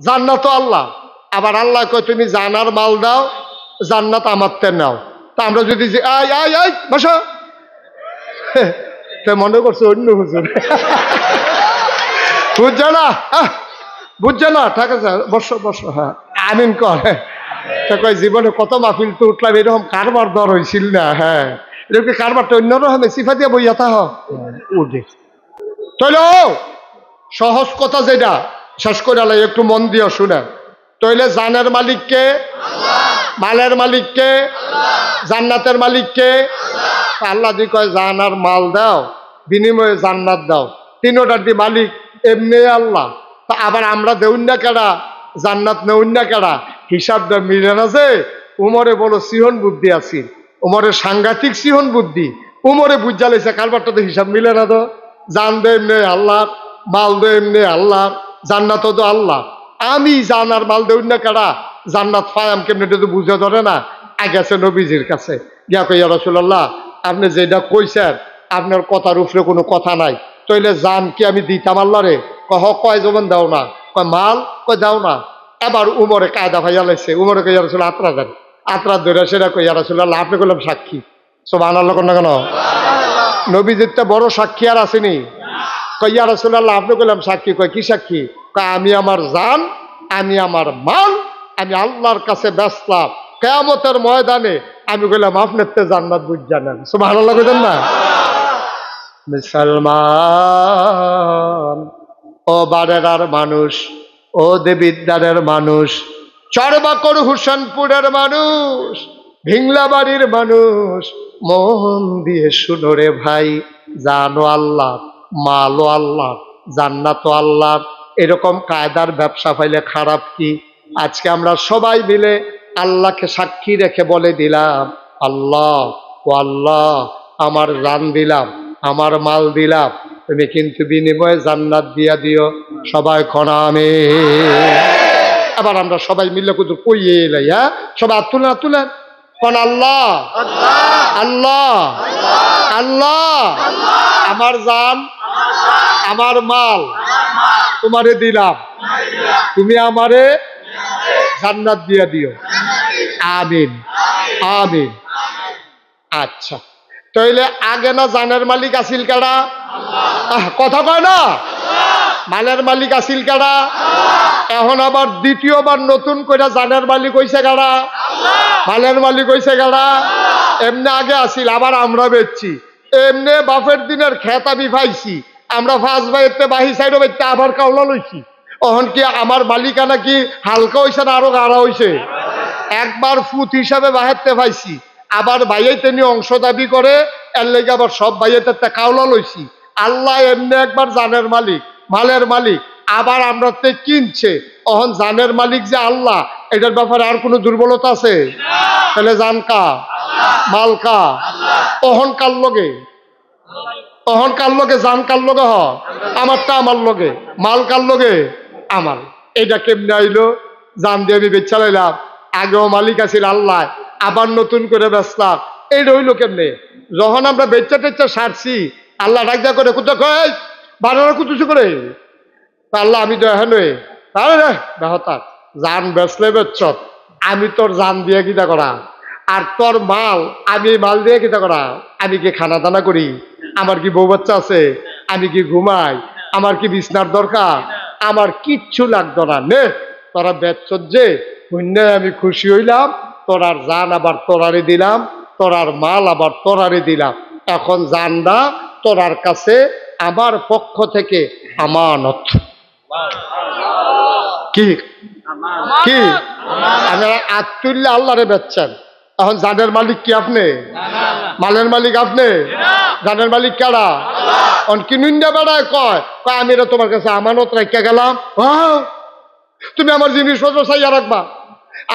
জান্নাতও আল্লাহ। আবার আল্লাহ কয় তুমি জানার মাল দাও, জান্নাত আমার তে নাও। তা আমরা যদি যে আই আই আই বসো, মনে করছে অন্য হুজুর, বুঝছো না? বুঝছো না? ঠিক আছে, বসো বসো, হ্যাঁ আমিন কর। কয় জীবনে কত মাহফিল তো উঠলাম, এরকম কারবার দর হয়েছিল না। হ্যাঁ, এরকম কারবারটা অন্যরকম সিফা দিয়ে বইয়া থা উঠে তৈল। সহজ কথা যেটা শেষ করে আলাই, একটু মন দিয়ে শুনে। তৈলে জানের মালিককে, মালের মালিককে, জান্নাতের মালিককে। আল্লাহ দি কয় জান আর মাল দাও, বিনিময়ে জান্নাত দাও, তিনোটার দি মালিক এমনি আল্লাহ। তা আবার আমরা দেউন না কেডা, জান্নাত নেউন না কেডা, হিসাবটা মিলে না। যে উমরে বলো সিহন বুদ্ধি আছি, উমরের সাংঘাতিক সিহন বুদ্ধি, উমরে বুঝা লেছে কারবারটা তো হিসাব মিলে না। তো জান দে এমনি আল্লাহ, মাল দে এমনি আল্লাহ, জান্নাতও তো আল্লাহ। আমি জান আর মাল দেউন না কেডা, জান্নাত ফায়াম কেমনি তো বুঝে ধরে না। গেছে নবীজির কাছে, গিয়া কই ইয়া রাসূলুল্লাহ, আপনি যেটা কইছেন আপনার কথার উপরে কোনো কথা নাই, তইলে জান কি আমি দিতাম আল্লাহ রে? কয় জমান দাও না, কয় মাল, কয় দাও না। এবার উমরে কায়দা ভাইয়া লাইছে, উমরে কই ইয়া রাসূলুল্লাহ আত্রা দেন, আত্রা ধরে সেটা কই ইয়া রাসূলুল্লাহ আপনি কইলাম সাক্ষী। সুবহানাল্লাহ কোন না কেন? নবীজির তো বড় সাক্ষী আর আসেনি। কই ইয়া রাসূলুল্লাহ আপনি কইলাম সাক্ষী। কয় কি সাক্ষী? কয় আমি আমার জান, আমি আমার মাল আমি আল্লাহর কাছে বেচলাম, কিয়ামতের ময়দানে আমি কইলাম আপনার তে জান্নাত বুঝ জানেন। সুবহানাল্লাহ কইতেন না? মুসলমান ও বারেরার মানুষ, ও দেবিদ্বারের মানুষ, চরবাকর হুসেনপুরের মানুষ, ভিংলাবাড়ির মানুষ, মন দিয়ে শুনো রে ভাই, জানো আল্লাহ, মালও আল্লাহ, জান্নাতও আল্লাহ। এরকম কায়দার ব্যবসা পাইলে খারাপ কি? আজকে আমরা সবাই মিলে আল্লাহকে সাক্ষী রেখে বলে দিলাম, আল্লাহ ও আল্লাহ, আমার জান দিলাম, আমার মাল দিলাম, তুমি কিন্তু বিনিময়ে জান্নাত দিয়া দিও। সবাই খনামে। আবার আমরা সবাই মিলে কিন্তু কইয়ে এলাই, হ্যাঁ, সবাই তুলেন তুলেন কোন আল্লাহ আল্লাহ আল্লাহ, আমার জান আমার মাল তোমারে দিলাম, তুমি আমারে জান্নাত দিয়া দিও। আমিন আমিন। আচ্ছা, তাইলে আগে না জানের মালিক আসিল কারা? কথা কয় না, মালের মালিক আসিল কারা? এখন আবার দ্বিতীয়বার নতুন করে জানের মালিক হইছে কারা? মালের মালিক হইছে কারা? এমনি আগে আসিল, আবার আমরা বেচছি। এমনি বাপের দিনের খেত আমি পাইছি, আমরা ফার্স্ট বাইতে বাহি সাইডও বাইতে আবার কাউলা লইছি। এখন কি আমার মালিকানা কি হালকা হইছে না আরো গাঢ়া হইছে? একবার ফুট হিসাবে বাহাতে পাইছি, আবার বাইয়াইতে নিয়ে অংশ দাবি করে, এর লেগে আবার সব বাইয়াতে কাউলা লইছি। আল্লাহ এমনি একবার জানের মালিক, মালের মালিক, আবার আমরা তে কিনছে। অহন জানের মালিক যে আল্লাহ, এটার ব্যাপারে আর কোনো দুর্বলতা আছে? তাহলে জান কা, মাল কা, অহন কার লগে, অহন কার লগে, জান কার লগে? হ, আমারটা আমার লগে, মাল কার লগে? আমার। এটা কেমনে আইলো? জান দিয়ে আমি বেচা লাইলাম, আগেও মালিক আছিল আল্লাহ, আবার নতুন করে বেচলাম। এইটা হইলো কেমনে? যখন আমরা বেচা টেচা সারছি, আল্লাহ রাজা করে কোথা কয় বানানো কুতুসু করে, আল্লাহ আমি তো এখন বেহতার জান বেচলে বেচত, আমি তোর জান দিয়ে কিতা করা, আর তোর মাল আমি মাল দিয়ে কিতা করা? আমি কি খানা দানা করি? আমার কি বউ বাচ্চা আছে? আমি কি ঘুমাই? আমার কি বিছনার দরকার? আমার কিচ্ছু লাগতো না। নে তোরা বেচত যে পুণ্যে আমি খুশি হইলাম, তোরার জান আবার তোরারে দিলাম, তোরার মাল আবার তোরারে দিলাম। এখন জানরা তোরার কাছে আমার পক্ষ থেকে আমানত। কি কি আপনারা আত্মুল্লাহ আল্লাহরে বেচছেন, এখন জানের মালিক কি আপনি? মালের মালিক আপনি? জানের মালিক কারা? কিনুন্ডা বেড়ায় কয় আমি এটা তোমার কাছে আমানত রাখা গেলাম, তুমি আমার জিনিসপত্র চাইয়া রাখবা।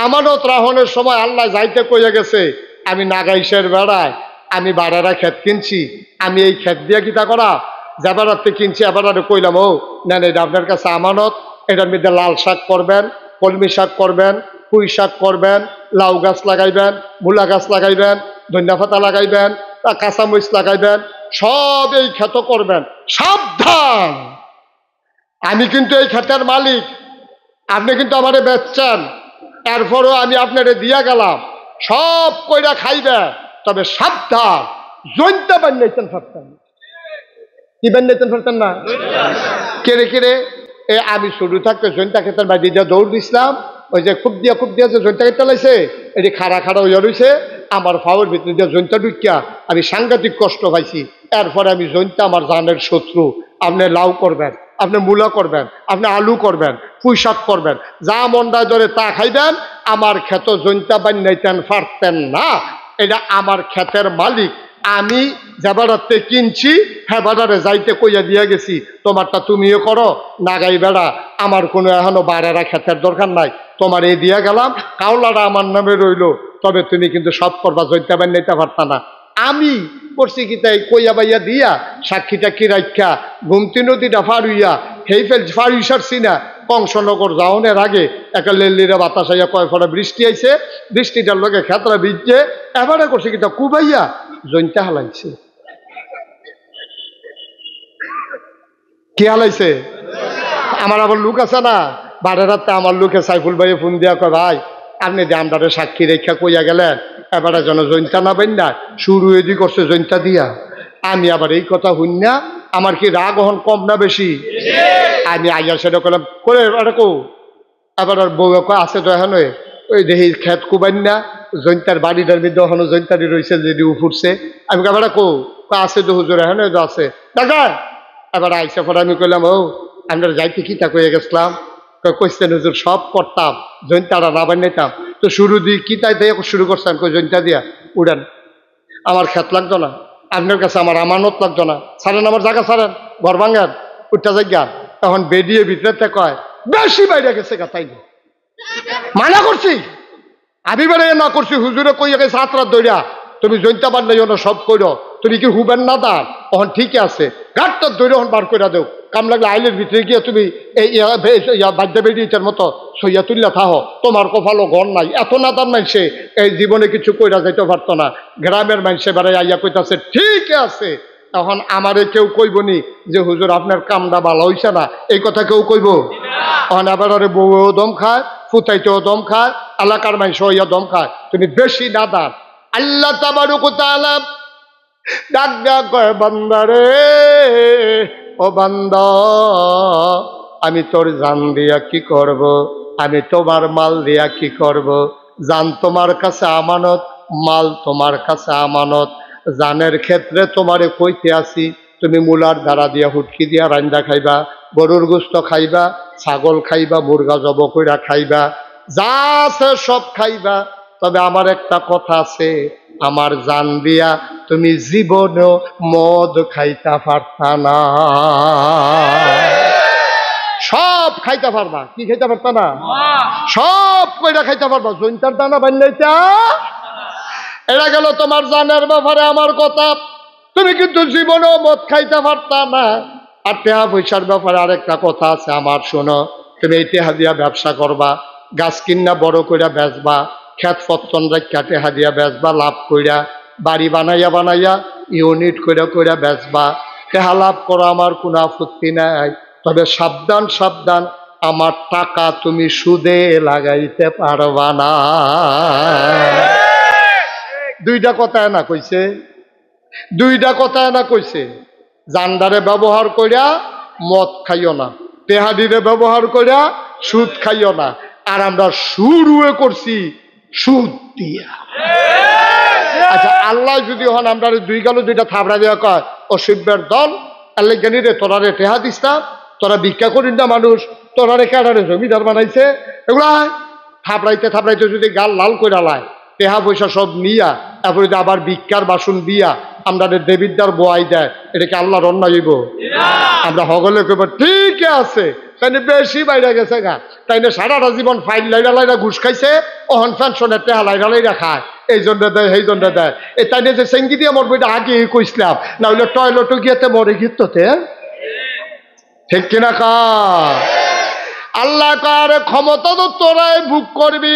আমানত রাহনের সময় আল্লাহ যাইতে কইয়া গেছে, আমি নাগাইশের বেড়ায় আমি বাড়ারা ক্ষেত কিনছি, আমি এই ক্ষেত দিয়ে কিতা করা যাবারাতে কিনছি, এবার কইলাম ও নেন এটা আপনার কাছে আমানত, এটার মধ্যে লাল শাক করবেন, কলমি শাক করবেন, পুঁই শাক করবেন, লাউ গাছ লাগাইবেন, মূলা গাছ লাগাইবেন, ধনিয়া পাতা লাগাইবেন, কাঁচামরিচ লাগাইবেন, সব এই ক্ষেত করবেন। সাবধান, আমি কিন্তু এই ক্ষেতের মালিক, আপনি কিন্তু আমারে বেচছেন, এরপরও আমি আপনারে দিয়া গেলাম, সব কইরা খাইবে, তবে সাবধান জৈন্তা বান্যাইতেন পারতেন। কি বান্যাইতেন পারতেন না? কেড়ে কেড়ে আমি শুরু থাকতে জৈন্তা ক্ষেতের বাড়ি দিয়ে দৌড় দিছিলাম, ওই যে খুব দিয়া যে জৈন্তা ক্ষেতটা লাইছে, এটি খাড়া খাড়া হইয়া রয়েছে, আমার ফাওয়ার ভিতরে দিয়ে জৈন্তা ঢুকিয়া আমি সাংঘাতিক কষ্ট পাইছি। এরপরে আমি জৈন্তা আমার জানের শত্রু। আপনি লাউ করবেন, আপনি মূলা করবেন, আপনি আলু করবেন, পুঁই শাক করবেন, যা মন্ডায় ধরে তা খাইবেন, আমার ক্ষেত জৈন্তা বান্যাইতেন পারতেন না। এটা আমার ক্ষেতের মালিক, আমি যে বেড়াতে কিনছি হ্যাঁ বেড়ারে যাইতে কইয়া দিয়া গেছি, তোমারটা তুমিও করো নাগাই বেড়া, আমার কোনো এখনো বাড়ারা ক্ষেতের দরকার নাই, তোমার এই দিয়া গেলাম, কাউলাটা আমার নামে রইল, তবে তুমি কিন্তু সব করবা, জৈন্তা বান্যাইতে পারতা না। আমি করছি কি তাই কইয়া বাইয়া দিয়া সাক্ষীটা কি রাখা গুমতি নদীটা ফারুইয়া হেই ফেল ফারুই সারছি না, কংসনগর যাওনের আগে একটা লেল্লিরা বাতাস আইয়া কয় ফোটা বৃষ্টি আইছে, বৃষ্টিটার লগে খেতরা ভিজছে, এবারে করছে কি তা কুবাইয়া জৈন্তা হালাইছে। কি হালাইছে? আমার আবার লোক আছে না, বারে রাতে আমার লোকে সাইফুল ভাইয়ে ফোন দিয়া কয় ভাই আপনি যে আমদারে সাক্ষী রেখা কইয়া গেলেন, এবারে যেন জৈন্তা না বেন না, শুরু এদি করছে জৈন্তা দিয়া। আমি আবার এই কথা শুন না, আমার কি রাগ হন কম না বেশি? আমি আইয়া সেটা করলাম করে এবারে কো, এবার বউ কয় আছে তো এখন ওই দেখি খেত কুবাইন না, জৈন্তার বাড়িটার মধ্যে এখনো জৈন্তারি রয়েছে যদি উফুরছে। আমি এবারে কো আছে তো হুজুর এখন আছে দেখা। এবার আইসা পরে আমি কইলাম ও আমরা যাইতে কি তা কইয়া গেছিলাম, কোয়েশ্চেন হুজুর সব করতাম, জৈন্তাটা না বানাইতাম। তো শুরু দিয়ে কি তাই দিয়ে শুরু করছেন? জৈন্তা দিয়া উড়েন, আমার খেত লাগতো না, আপনার কাছে আমার আমানত লাগতো না, ছাড়েন আমার জায়গা, ছাড়েন, ঘর ভাঙ্গান, উঠটা জায়গা। তখন বেরিয়ে ভিতরে কয় বেশি বাইরে গেছে গা, তাই মানা করছি, আমি বেড়ে না করছি, হুজুরে কই গেছে হাত রাত দইরা তুমি জৈন্তা বান্ধাইও না, সব করো, তুমি কি হুবেন না দান? তখন ঠিকই আছে, ঘাটটা দৈরে হন বার করে দেও, কাম লাগলে আইলের ভিতরে গিয়ে তুমি এই বাদ্যা বেরিয়েছের মতো সইয়া তুললা থাহ, তোমার কপালও ঘর নাই। এত নাদান মানুষে এই জীবনে কিছু কইরা যাইতে পারতো না, গ্রামের মানুষে বেড়াই আইয়া কইতাছে ঠিক আছে। তখন আমারে কেউ কইবনি যে হুজুর আপনার কামটা ভালো হইছে না, এই কথা কেউ কইব? তখন আবার আরে বউও দম খায়, ফুতাইতেও দম খায়, এলাকার মানুষ হইয়া দম খায়, তুমি বেশি নাদান। আল্লাহ তাবারক ওয়া তাআলা ডাক ডাক কয় বান্দারে, ও বান্দা আমি তোর জান দিয়া কি করব, আমি তোমার মাল দিয়া কি করব? জান তোমার কাছে আমানত, মাল তোমার কাছে আমানত। জানের ক্ষেত্রে তোমারে কইতে আসি, তুমি মূলার দ্বারা দিয়া হুটকি দিয়া রান্দা খাইবা, গরুর গোস্ত খাইবা, ছাগল খাইবা, মুরগা জব কইরা খাইবা, যা আছে সব খাইবা। তবে আমার একটা কথা আছে, আমার জান দিয়া তুমি জীবনেও মদ খাইতে পারতা না। সব খাইতে পারবা, কি খাইতে পারতা না? সব কইরা খাইতে পারবা, জৈন্তার দানা বান্যাইতা। এরা গেল তোমার জানের ব্যাপারে আমার কথা, তুমি কিন্তু জীবনেও মদ খাইতে পারতা না। আর টেহা পয়সার ব্যাপারে আরেকটা কথা আছে আমার, শোনো, তুমি এই টেহা দিয়া ব্যবসা করবা, গাছ কিনা বড় কইরা বেচবা, খেত পত্তন রাখা টেহা দিয়া বেচবা, লাভ কইরা বাড়ি বানাইয়া বানাইয়া ইউনিট কইরা কইরা বেচবা, টেহা লাভ করো, আমার কোনো আপত্তি নাই। তবে সাবধান সাবধান, আমার টাকা তুমি সুদে লাগাইতে পারবা না। দুইটা কথা না কইছে, দুইটা কথা না কইছে। জান্ডারে ব্যবহার কইরা মদ খাইও না, তেহাদিরে ব্যবহার কইরা সুদ খাইও না। আর আমরা শুরুয়ে করছি সুদ দিয়া। আচ্ছা, আল্লাহ যদি হন আমরা দুই গেল দুইটা থাবড়া দেওয়া কয়, অসভ্যের দল, আল্লাহ জানি রে তোরা রে টেহা দিস না, তোরা ভিক্ষা করিস না মানুষ, তোরা রে কেডারে জমিদার বানাইছে, এগুলা থাপড়াইতে থাপড়াইতে যদি গাল লাল কইরা লায়, টেহা পয়সা সব নিয়া এরপরে যদি আবার ভিক্ষার বাসন দিয়া আমরা দেবিদ্যার বোয়াই দেয়, এটাকে আল্লাহর অন্যায় হইব? আমরা হগলে কইব ঠিক আছে, তাই বেশি বাইরে গেছে গা, তাই না সারাটা জীবন ফাইল লাইরা লাইরা ঘুষ খাইছে, অহন পেনশনের টেহা লাইরা লাইরা খায়, এই জন্য দেয় সেই জন্য দেয়। এই তাই যে সেঙ্গি দিয়ে মরবো এটা আগে কইসলাম, না হইলে টয়লেটও গিয়েতে মরে গিয়ে, ঠিক কিনা কা? আল্লাহ কার ক্ষমতা তো তোরাই ভোগ করবি।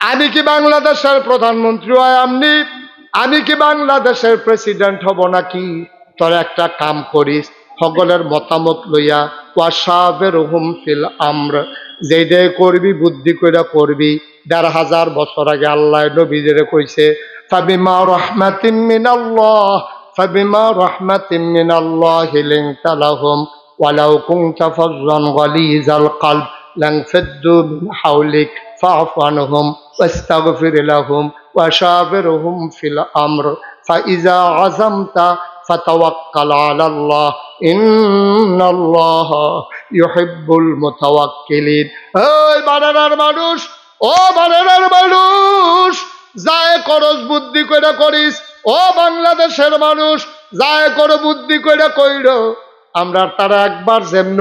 আমি কি বাংলাদেশের প্রধানমন্ত্রী হয় আমনি, আমি কি বাংলাদেশের প্রেসিডেন্ট হব নাকি? তোর একটা কাম করিস, সকলের মতামত লইয়া ওয়াশাবিরহুম ফিল আমর, যেইটাই করবি বুদ্ধি কইরা করবি। ১৫০০ বছর আগে আল্লাহ নবীদের কইছে, ফাবিমা রাহমাতিন মিনাল্লাহ, ফাবিমা রাহমাতিন মিনাল্লাহি লিনতা লাহুম ওয়ালাউ কুনতা ফাজ্জান গালিজাল কলব লানফাদ্দু মিন হাওলিক ফাআফু আনহুম ওয়াস্তাগফির লাহুম ওয়াশাবিরহুম ফিল আমর ফাইজা আযামতা ফাতাওয়াক্কাল আলাল্লাহ ইন্নাল্লাহা ইউহিব্বুল মুতাওয়াক্কিলিন। এই বানানার মানুষ, ও বানানার মানুষ, যায় করস বুদ্ধি কইরা করিস। ও বাংলাদেশের মানুষ, যায় করো বুদ্ধি কইরা কইরো। আমরা তারা একবার যেমন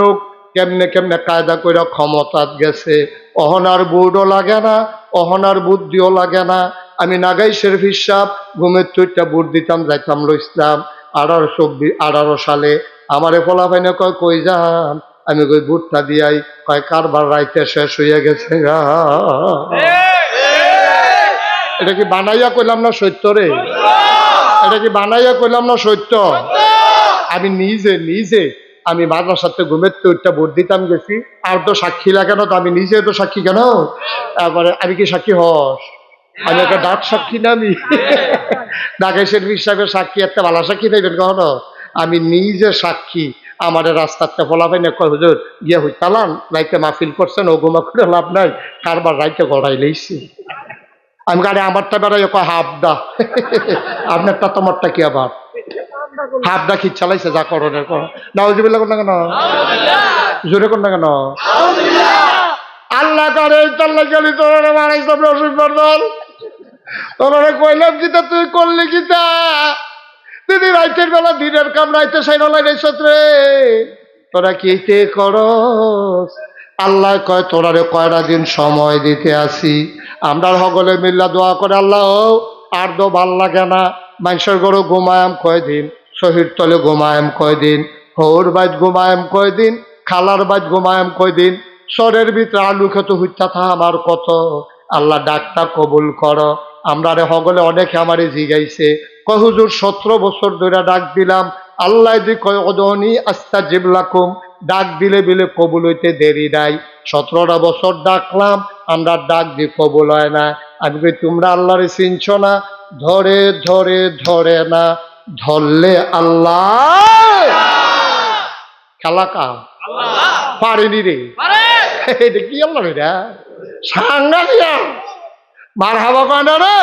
কেমনে কেমনে কায়দা কইরা ক্ষমতাত গেছে, অহনার বুড়ও লাগে না, অহনার বুদ্ধিও লাগে না। আমি নাগাই শরীফ সাহেব ঘুমের তুইটা বুট দিতাম, যাইতাম লইসলাম 1818 সালে। আমারে ফলা পাইনে কয় কই যান, আমি কই বুটটা দিয়াই, কয় কারবার রাইতে শেষ হইয়া গেছে। এটা কি বানাইয়া কইলাম না সত্য রে? এটা কি বানাইয়া কইলাম না সত্য? আমি নিজে নিজে আমি মাদ্রাসাতে ঘুমের তুইটা বুট দিতাম গেছি, আর তো সাক্ষী লাগানো, তো আমি নিজে তো সাক্ষী কেন? তারপরে আমি কি সাক্ষী হস? আমি একটা ডাক সাক্ষী না, আমি ঢাকা শরীফ সাহেবের সাক্ষী, একটা ভালো সাক্ষী পাইবেন কখনো? আমি নিজে সাক্ষী। আমার রাস্তাতে ফলাফাই না, কয় হুজুর গিয়া হই তালান রাইতে মাহফিল করছেন, ও ঘুমা করে লাভ নাই, কারবার রাইতে গড়াই লইছি। আমি গাড়ি আমারটা বেড়াই কয় হাফদা, আপনারটা তোমারটা কি আবার হাফদা খিচ চালাইছে, যা করণের কর। নাউজুবিল্লাহ কোন না কেন, জোরে কোন না কেন? আল্লাহ করে তাল্লা গেলি তোরা মারাইছ রসুন বর্দল তোরা কইলাম কিতা তুই করলি কিতা দিদি রাইতের বেলা দিনের কাম রাইতে সাইনলাই রেছত রে তোরা কিতে করস আল্লাহ কয় তোরারে কয়টা দিন সময় দিতে আসি আমরা সকলে মিল্লা দোয়া করে আল্লাহ আর দো ভাল লাগে না মানুষের ঘরে ঘুমায়াম কয়দিন শহীদ তলে ঘুমায়াম কয়দিন হৌর বাইত ঘুমায়াম কয়দিন খালার বাইত ঘুমায়াম কয়দিন সরের ভিতরে আলু খেতে হইতা থা আমার কত আল্লাহ ডাকটা কবুল করো আমরা রে সকলে অনেকে আমারে জিগাইছে কয় হুজুর 17 বছর ধরে ডাক দিলাম আল্লাহ দি কয় অদনি আস্তাজিব লাকুম ডাক দিলে বিলে কবুল হইতে দেরি নাই 17টা বছর ডাকলাম আমরা ডাক দি কবুল হয় না আমি কই তোমরা আল্লাহরে চিনছো না ধরে ধরে ধরে না ধরলে আল্লাহ খালাকা পারেনি রে এটা কি আল্লাহ রে সাংঘাতিক মারহাবা কয় না রে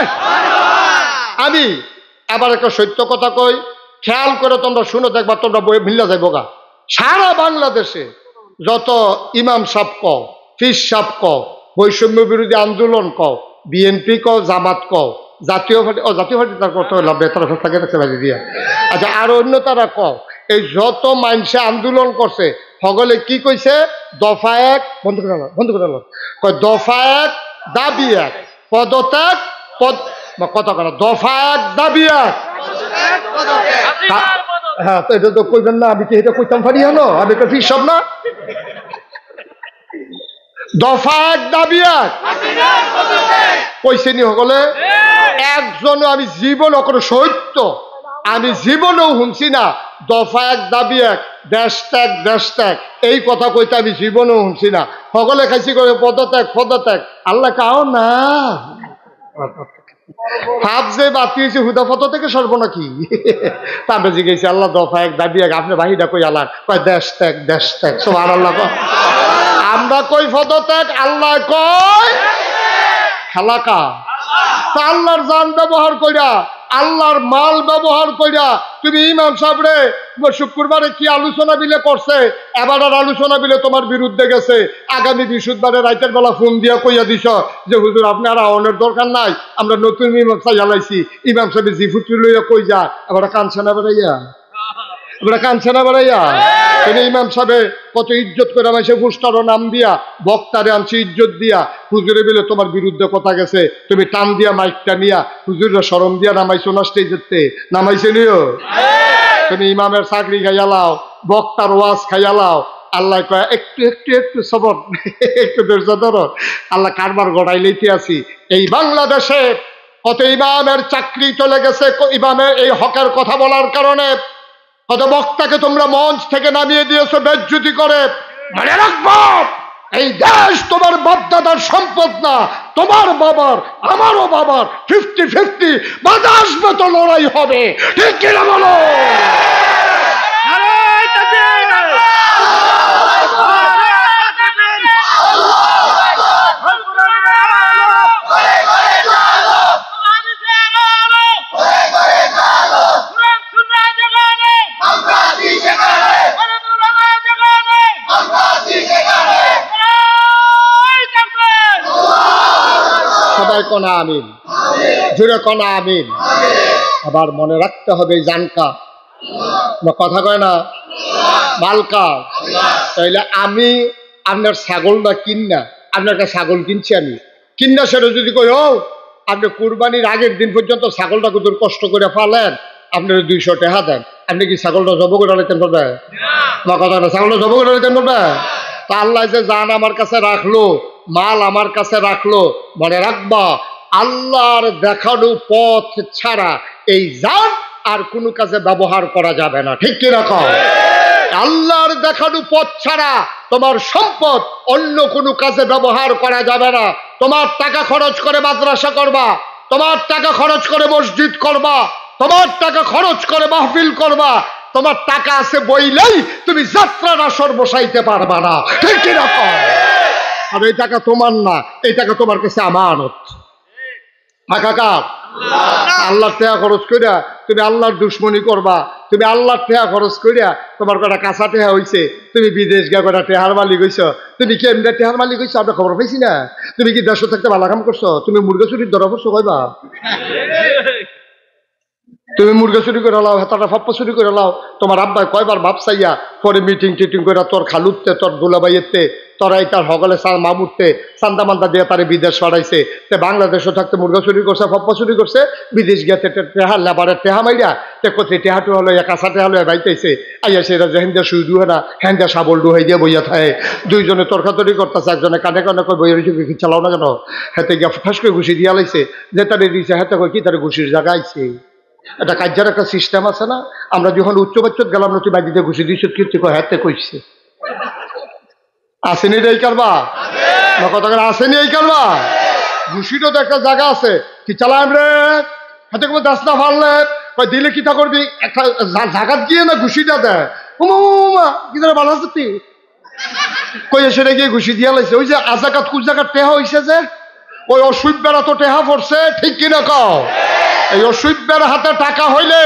আমি আবার একটা সত্য কথা কই খেয়াল করে তোমরা শুনে দেখবা তোমরা বই মিল্লা যাইব গা সারা বাংলাদেশে যত ইমাম সাহেব কও ফিস সাহেব কও বৈষম্য বিরোধী আন্দোলন কও বিএনপি কও জামাত কও জাতীয় পার্টি তার কত বেতন থাকে রাখছে বাজি দিয়া আচ্ছা আর অন্য তারা কও এই যত মানুষে আন্দোলন করছে সকলে কি কইছে দফা এক বন্ধ করে কয় দফা এক দাবি এক পদত্যাগ পদ কথা কথা দফা এক দাবি এক হ্যাঁ তো এটা তো কইবেন না আমি কি এটা কইতাম পারি হলো আমি তো ফিস সব না দফা এক দাবি এক কইছে নি সকলে একজনও আমি জীবন কোনো সত্য আমি জীবনেও শুনছি না দফা এক দাবি এক দেশ ত্যাগ এই কথা কইতে আমি জীবনেও শুনছি না সকলে খাইছি করে পদত্যাগ আল্লাহ কাও না ভাব যে বাতি হয়েছে হুদা পদ থেকে সর্ব নাকি তারপরে জিজ্ঞেস আল্লাহ দফা এক দাবি এক আপনি বাহিরা কই আল্লাহ কয় দেশ ত্যাগ সবার আল্লাহ আমরা কই পদত্যাগ আল্লাহ কয় খালাকা আল্লাহর জান ব্যবহার কইরা আল্লাহর মাল ব্যবহার কইরা তুমি ইমাম সাহেব রে শুক্রবারে কি আলোচনা বিলে করছে এবার আর আলোচনা বিলে তোমার বিরুদ্ধে গেছে আগামী বৃহস্পতিবারে রাতের বেলা ফোন দিয়া কইয়া দিছ যে হুজুর আপনারা অনের দরকার নাই আমরা নতুন ইমাম সাহেব জ্বালাইছি ইমাম সাহেব জিফুত্রি লইয়া কই যা এবার কাঞ্চনা বেড়াইয়া তিনি ইমাম সাহেব কত ইজ্জত করে আমায় পুস্টারও নাম দিয়া বক্তারে আনছি ইজ্জত দিয়া হুজুরে বিলে তোমার বিরুদ্ধে কথা গেছে তুমি টান দিয়া মাইকটা নিয়া হুজুরে শরম দিয়া নামাইছো না স্টেজেতে নামাইছে নিও তুমি ইমামের চাকরি খাইয়া লাও বক্তার ওয়াজ খাইয়া লাও আল্লাহ কয় একটু সবর একটু ধৈর্য ধরো আল্লাহ কারবার গড়াই লইতে আছি এই বাংলাদেশে কত ইমামের চাকরি চলে গেছে ইমামের এই হকের কথা বলার কারণে কত বক্তাকে তোমরা মঞ্চ থেকে নামিয়ে দিয়েছো বেজ্জুতি করে মনে রাখবো এই দেশ তোমার বাপদাদার সম্পদ না তোমার বাবার আমারও বাবার 50-50 বাধা আসবে তো লড়াই হবে ঠিক কিনা বলো সবাই কোনা আমিন জুড়ে কোনা আমিন আবার মনে রাখতে হবে জানকা কথা কয় না মালকা তাইলে আমি আপনার ছাগলটা কিনা আপনার কাছে ছাগল কিনছি আমি কিনা সেটা যদি কই ও আপনি কুরবানির আগের দিন পর্যন্ত ছাগলটা কত কষ্ট করে ফালেন আপনার 200 টাকা দেন আপনি কি ছাগলটা জব করে নিতেন বলবে না কথা না ছাগলটা জব করে নিতেন বলবে তা আল্লাহ যে জান আমার কাছে রাখলো মাল আমার কাছে রাখলো মনে রাখবা আল্লাহর দেখানো পথ ছাড়া এই জান আর কোনো কাজে ব্যবহার করা যাবে না ঠিক কি রকম আল্লাহর দেখানো পথ ছাড়া তোমার সম্পদ অন্য কোনো কাজে ব্যবহার করা যাবে না তোমার টাকা খরচ করে মাদ্রাসা করবা তোমার টাকা খরচ করে মসজিদ করবা তোমার টাকা খরচ করে মাহফিল করবা তোমার টাকা আছে বইলেই তুমি যাত্রার আসর বসাইতে পারবা না ঠিক কি রকম আর এই টাকা তোমার না এই টাকা তোমার কাছে আমানত টাকা কার আল্লাহর টেহা খরচ করিয়া তুমি আল্লাহর দুশ্মনী করবা, তুমি আল্লাহর টেহা খরচ করিয়া তোমার কটা কাঁচা টেহা হইছে, তুমি বিদেশ গিয়া কটা টেহার মালিক হইছ, তুমি কি এমনি টেহার মালিক হইছো? আমরা খবর পাইছি না? তুমি কি দেশ থাকতে ভালো কাম করছো? তুমি মুরগা চুরির ধরা পড়ছো কইবা? তুমি মুরগা চুরি করে লাও, হাতাটা ফাপ্পা চুরি করে লাও, তোমার আব্বাই কয়বার ভাব চাইয়া পরে মিটিং টিটিং করে তোর খালুতে তোর দুলাবাইয়েতে তোরাই তার হগলে মামুরতে চান্দা মান্দা দিয়ে তারে বিদেশ পাঠাইছে। তে বাংলাদেশও থাকতে মুরগা চুরি করছে, ফাপ্পা চুরি করছে, বিদেশ গিয়ে টেহা লেবারের টেহা মাইরা তে কোথায় টেহাটু হলো কাঁচা টেহা হলো বাইতেছে আইয়া সেটা যে হেন্দা শুই ডুহে না হেন্দা সাবল ডুহাই দিয়ে বইয়া থাকে। দুইজনে তর্কাতরি করতেছে, একজনে কানে কানে কই বইয়ের কি চালাও না কেন? হাতে গিয়া ফাঁস করে ঘুষি দিয়া লাইছে, যে তারে দিয়েছে হাতে কই কি তারে ঘুষির জায়গা আইছে। এটা কার্যার একটা সিস্টেম আছে না? আমরা যখন উচ্চ বাচ্চত গেলাম নতুন বাড়িতে ঘুষি দিয়েছি কীর্তি হাতে কইছে আসেনি এই কারবা না কথা আসেনি এই কারবা। ঘুষিরও তো একটা জায়গা আছে, কি চালাম রে হাতে কোনো দাস না ফারলে দিলে কি তা করবি, একটা জায়গা গিয়ে না ঘুষিটা দেয় কি ধরে ভালো আছে তুই কই সেটা গিয়ে ঘুষি দিয়া লাইছে। ওই যে আজাকাত কুচ জায়গার টেহা হয়েছে যে ওই অসুখ বেড়া তো টেহা পড়ছে, ঠিক কিনা কও? এই অসুখের হাতে টাকা হইলে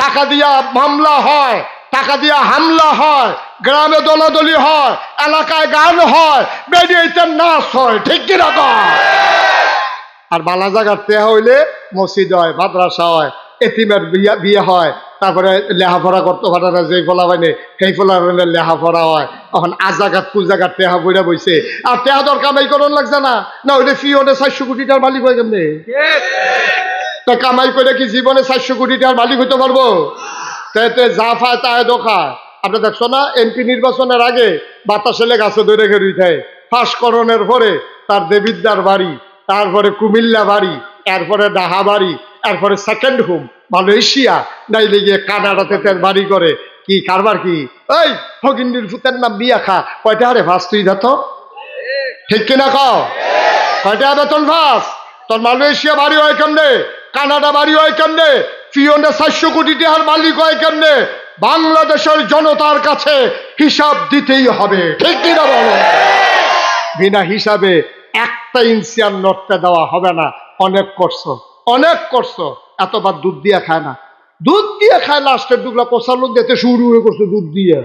টাকা দিয়া মামলা হয়, টাকা দিয়া হামলা হয়, গ্রামে দলাদলি হয়, এলাকায় গান হয়, বেরিয়েতে নাচ হয়, ঠিক কিনা কয়? আর বালা জায়গার টেহা হইলে মসজিদ হয়, মাদ্রাসা হয়, এতিমের বিয়ে হয়, তারপরে লেহাপড়া করতে পারে না যে ফলা হয়নি সেই ফলা হইলে লেহাপড়া হয়। এখন আজাগাত কুজাগাত টেহা বইরা বইছে, আর টেহা দর কামাই করন লাগছে না, না ওইটা ফি ওটা 400 কোটি টাকার মালিক হয়ে কেমনে? তা কামাই করে কি জীবনে 400 কোটি টাকার মালিক হইতে পারবো? যা ফায় তাই দোখা। আপনি দেখছো না এমপি নির্বাচনের আগে বাতাসেলে গাছে ধরে ঘেরুই থাকে, ফাঁসকরণের পরে তার দেবিদ্যার বাড়ি, তারপরে কুমিল্লা বাড়ি, এরপরে ডাহা বাড়ি, এরপরে সেকেন্ড হোম মালয়েশিয়া, নাইলে গিয়ে কানাডাতে তার বাড়ি করে। কি কারবার কি? ওই ফকিন্দির ফুতের নাম বিয়া খা, কয়টা হারে ফাঁস তুই দেখো, ঠিক কিনা কও? কয়টা বেতন ফাঁস? তোর মালয়েশিয়া বাড়ি হয় কেমনে, কানাডা বাড়ি হয় কেমনে, ফিওনে 400 কোটি টাকার মালিক হয় কেমনে? বাংলাদেশের জনতার কাছে হিসাব দিতেই হবে, ঠিক কিনা বলো? বিনা হিসাবে একটা ইঞ্চি আর নড়তে দেওয়া হবে না। অনেক করছো, অনেক করছো, এতবার দুধ দিয়ে খায় না, দুধ দিয়ে খায় লাস্টের দুগলা কোষালো দিতে শুরু হয়ে করছো দুধ দিয়ে।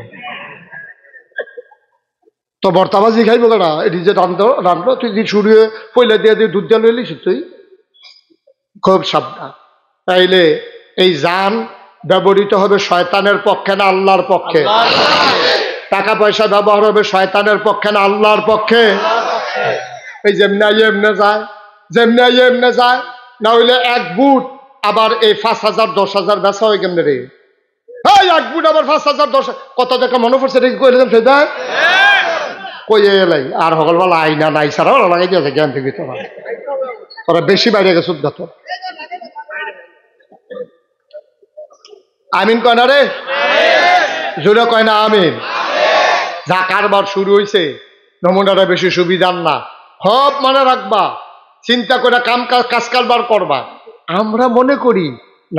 তো বর্তাবাজি খাইব কেনা? এটি যে রান্ধলো তুই যে শুরু হয়ে পয়লা দিয়ে দিয়ে দুধ দিয়ে লইলিস তুই, খুব সাবধান। তাইলে এই জান ব্যবহৃত হবে শয়তানের পক্ষে না আল্লাহর পক্ষে? টাকা পয়সা ব্যবহার হবে শয়তানের পক্ষে না আল্লাহর পক্ষে? এই যেমনি আইয়ে এমনে যায়, যেমনি আইয়ে এমনে যায়, না হইলে এক বুট আবার এই 5,000 10,000 বেচা হয় কেমনে রে? এই এক বুট আবার 5,000 10,000 কত টাকা মনে পড়ছে রে? কই দিলাম সেটা কই এলাই আর হকলবেলা আইনা নাই সারা ওরা লাগাই দিয়েছে জ্ঞান থেকে। তোরা বেশি বাইরে গেছ তো। আমিন কয় না রে? জোরে কয় না আমিন? যা কারবার শুরু হয়েছে নমুনাটা বেশি সুবিধার না, সব মনে রাখবা, চিন্তা করে কাজ কারবার করবা। আমরা মনে করি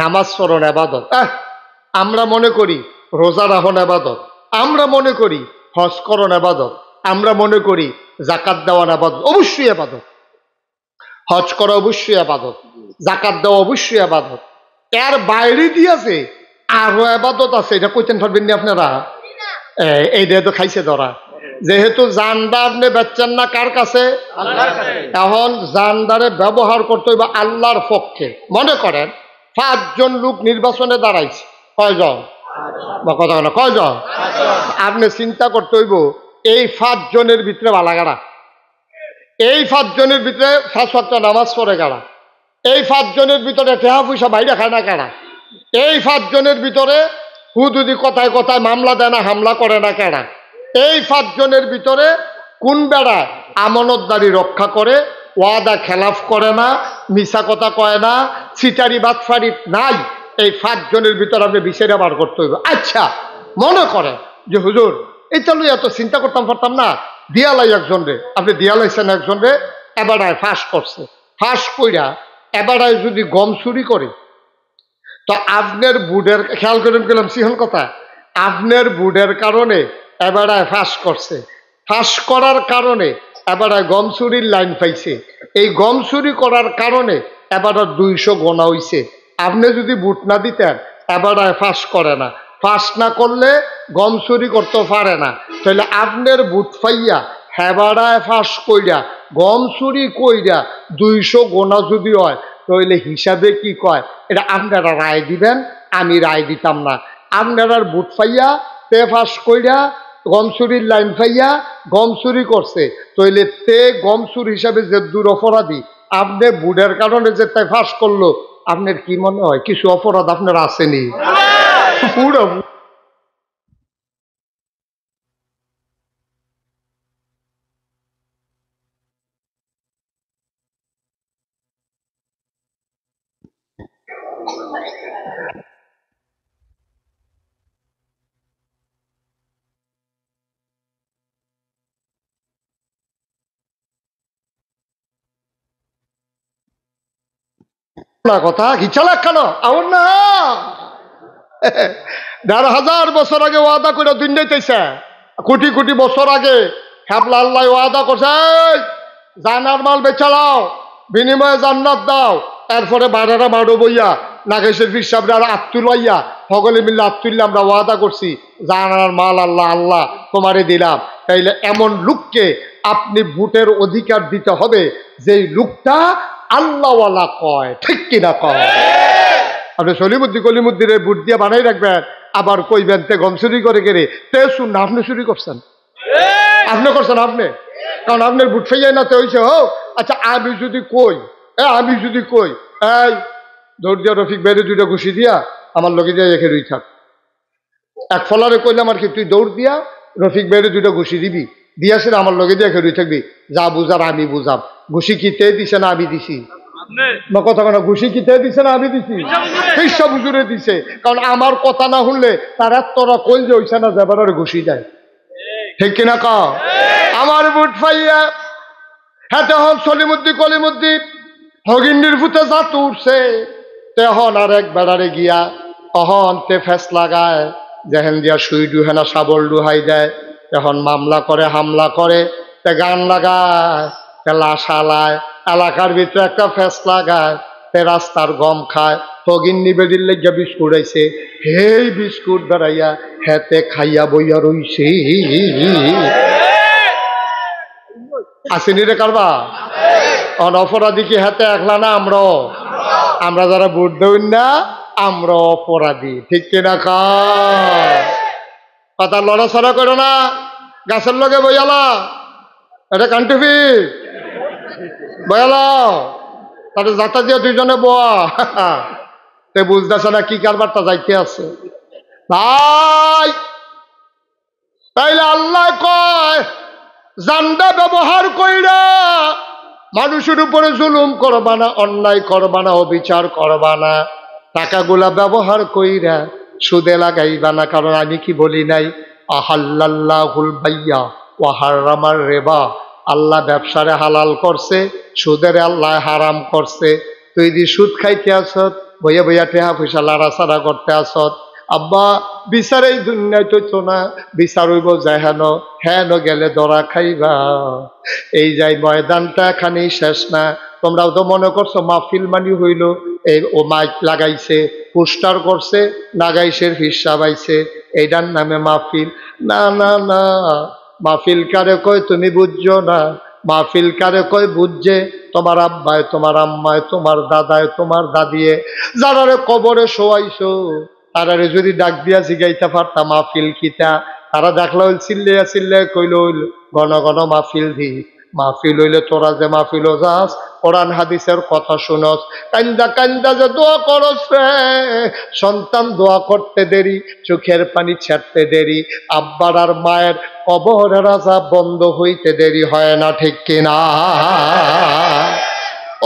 নামাজ পড়ন ইবাদত, আমরা মনে করি রোজা রাখুন ইবাদত, আমরা মনে করি হজ করন ইবাদত, আমরা মনে করি যাকাত দেওয়া ইবাদত। অবশ্যই ইবাদত, হজ করা অবশ্যই ইবাদত, যাকাত দেওয়া অবশ্যই ইবাদত। এর বাইরে দিয়েছে আরো ইবাদত আছে, এটা কইতেন পারবেন না আপনারা? এইটা তো খাইছে ধরা। যেহেতু জানদা আপনি বেচছেন না কার কাছে? এখন জানদারে ব্যবহার করতে হইবে আল্লাহর পক্ষে। মনে করেন 5 জন লোক নির্বাচনে দাঁড়াইছে, কয়জন বা কথা না কয়জন? আপনি চিন্তা করতে হইব এই 5 জনের ভিতরে বালাগাড়া, এই 5 জনের ভিতরে 5 ওয়াক্ত নামাজ পড়ে কারা, এই 5 জনের ভিতরে টেহা পয়সা বাইরে খায় না কারা, এই 5 জনের ভিতরে হুদুদি কথায় কথায় মামলা দেয় না হামলা করে না কারা, এই 5 জনের ভিতরে কোন বেড়া আমানতদারি রক্ষা করে, ওয়াদা খেলাফ করে না, মিছা কথা কয় না, সিটারি বাটফারি নাই, এই 5 জনের ভিতরে আপনি বিচারে বার করতে হইবে। আচ্ছা মনে করেন যে হুজুর এটা লইয়া তো চিন্তা করতাম পারতাম না, দিয়ালাই একজন রে, আপনি দিয়ালাইছেন একজন রে, এবারায় ফাঁস করছে, ফাঁস কইরা এবারায় যদি গম চুরি করে, তো আপনার বুডের খেয়াল করেন গেলাম সিহন কথা, আপনার বুডের কারণে এবারায় ফাঁস করছে, ফাঁস করার কারণে এবারায় গম চুরির লাইন পাইছে, এই গম চুরি করার কারণে এবার 200 গোনা হইছে। আপনি যদি বুট না দিতেন এবার ফাঁস করে না, ফাঁস না করলে গম চুরি করতে পারে না। তাহলে আপনার বুট ফাইয়া হেবাড়ায় ফাঁস কইরা গম চুরি কইরা 200 গোনা যদি হয় তাহলে হিসাবে কি কয় এটা আপনারা রায় দিবেন, আমি রায় দিতাম না। আপনারা বুট ফাইয়া তে ফাঁস কইরা গম চুরির লাইন ফাইয়া গম চুরি করছে, তাইলে তে গম চুরি হিসাবে যে দূর অপরাধী, আপনি বুটের কারণে যে তাই ফাঁস করলো, আপনার কি মনে হয় কিছু অপরাধ আপনার আসেনি? পুরো না কথা কি চালাক কেন আমার না 1,500 বছর আগে ওয়াদা করে দুনিয়াতেছে, কোটি কোটি বছর আগে খাবলা আল্লাহ ওয়াদা করছে জানার মাল বেচালাও বিনিময়ে জান্নাত দাও। এরপরে বাড়ারা মারো বইয়া নাগেশের ফিরসাবরা আত্মুলাইয়া সকলে মিলে আত্মুল্লা আমরা ওয়াদা করছি জানার মাল আল্লাহ আল্লাহ তোমারে দিলাম। তাইলে এমন লোককে আপনি ভোটের অধিকার দিতে হবে যেই লোকটা আল্লাহওয়ালা কয়, ঠিক কিনা কয়? আপনি সলিমুদ্দি কলিমুদ্দিরে বুট দিয়ে বানাই রাখবেন, আবার কইবেন তে গম চুরি করে গেলে তে শুন না আপনি চুরি করছেন, আপনি করছেন আপনি, কারণ আপনার বুট ফেয়াই না তো হয়েছে। হোক আচ্ছা, আমি যদি কই এই দৌড় দিয়া রফিক বাইরে 2টা ঘুষি দিয়া আমার লগে দিয়ে রেখে রই থাক, এক ফলারে কইলাম আর কি তুই দৌড় দিয়া রফিক বাইরে 2টা ঘুষি দিবি, দিয়াছে আমার লগে দিয়ে রেখে রই থাকবি, যা বুঝার আমি বুঝাম। ঘুষি কিতে দিছে না আমি দিছি? কথা কেন ঘুষি কিতে দিছে না আমি দিছি? হিসাব হুজুরে দিছে, কারণ আমার কথা না শুনলে তার তোরা কই যে হইছে না যাবার ঘুষি যায়, ঠিক কিনা কা? আমার বুট ফাইয়া হ্যাঁ তখন সলিমুদ্দি কলিমুদ্দি হগিন্ডির ভূতে জাত উঠছে, তেহন আর এক বেড়ারে গিয়া অহন তে ফেস লাগায়, যেহেন দিয়া সুই ডুহেনা সাবল ডুহাই দেয়, তখন মামলা করে হামলা করে, তে গান লাগায়, তে লাশ হালায়, এলাকার ভিতরে একটা ফেস লাগায়, তে রাস্তার গম খায়। হগিন্নি বেডির লেগিয়া বিস্কুট আইছে, হেই বিস্কুট বেড়াইয়া হেতে খাইয়া বইয়া রইছে। আসেনি রে কারবা অপরাধী কি হাতে একলা না? আমরা যারা ভোট দেবেন না আমরা অপরাধী, ঠিক কিনা কথা? লড়াছড়া করো না, গাছের লগে বইয়ালা এটা কান্টুফি বয়ালাও তাতে যাতা দিয়ে 2জনে বোয়া তে বুঝতেছে না কি কারবারটা যাইতে আছে ভাই। তাইলে আল্লাহ কয় জান্ডা ব্যবহার কইরা মানুষের উপরে জুলুম করবা না, অন্যায় করবা না, অবিচার করবা না, টাকাগুলা ব্যবহার কইরা সুদে লাগাইবা না। কারণ আমি কি বলি নাই আহাল্লাল্লাহুল বাইয়া ওয়া হারামার রিবা, আল্লাহ ব্যবসারে হালাল করছে, সুদের আল্লাহ হারাম করছে। তুই দি সুদ খাইতে আসত, বইয়া বইয়া টেহা পয়সা লাড়াচাড়া করতে আসত, আব্বা বিচার এই দুনিয়ায় তো না, বিচার হইব হেন হেন গেলে দরা খাইবা। এই যাই ময়দানটা এখানেই শেষ না। তোমরাও তো মনে করছো মাহফিল মানি হইল, এই ও মাইক লাগাইছে, পোস্টার করছে, নাগাইশের হিসাব আইছে, এইটার নামে মাহফিল। না না না, মাহফিল কারে কয় তুমি বুঝছো না, মাহফিল কারে কয় বুঝছে তোমার আব্বায়, তোমার আম্মায়, তোমার দাদায়, তোমার দাদিয়ে, যারারে কবরে শোয়াইছো তারারে যদি ডাক দিয়া জিগাইতে পারতাম মাহফিল কিতা, তারা দেখলা হইল চিল্লিয়া চিল্লিয়া কইল হইল ঘন ঘন মাহফিল দি। মাহফিল হইলে তোরা যে মাহফিল যাস, কোরআন হাদিসের কথা শুনস, কান্দা কান্দা যে দোয়া করস রে, সন্তান দোয়া করতে দেরি, চোখের পানি ছাড়তে দেরি, আব্বার আর মায়ের কবরের আযাব বন্ধ হইতে দেরি হয় না, ঠিক কিনা?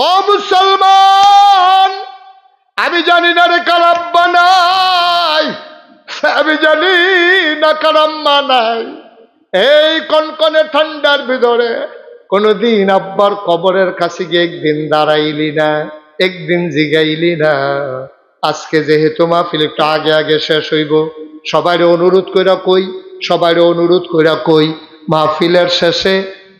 ও মুসলমান, আমি জানি না রে কার আব্বা নাই, আমি জানি না কার আম্মা নাই। এই কনকনে ঠান্ডার ভিতরে কোনদিন আব্বার কবরের কাছে গিয়ে একদিন দাঁড়াইলি না, একদিন জিগাইলি না। আজকে যেহেতু মাহফিল একটু আগে আগে শেষ হইব, সবাইরে অনুরোধ কইরা কই মাহফিলের শেষে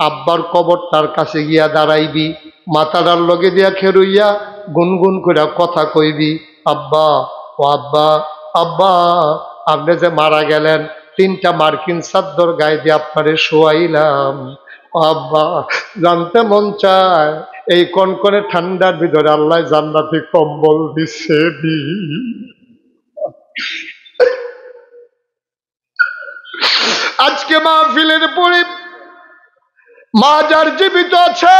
আব্বার কবরটার কাছে গিয়া দাঁড়াইবি, মাথাটার লগে দিয়া খেরুইয়া গুনগুন করে কথা কইবি, আব্বা ও আব্বা, আব্বা আপনি যে মারা গেলেন 3টা মার্কিন চাদর গায়ে দিয়ে আপনারে শোয়াইলাম। ও আব্বা জানতে মন চায় এই কনকনে ঠান্ডার ভিতরে আল্লাহ জান্নাতি কম্বল দিছে দি। আজকে মাহফিলের পরে মা যার জীবিত আছে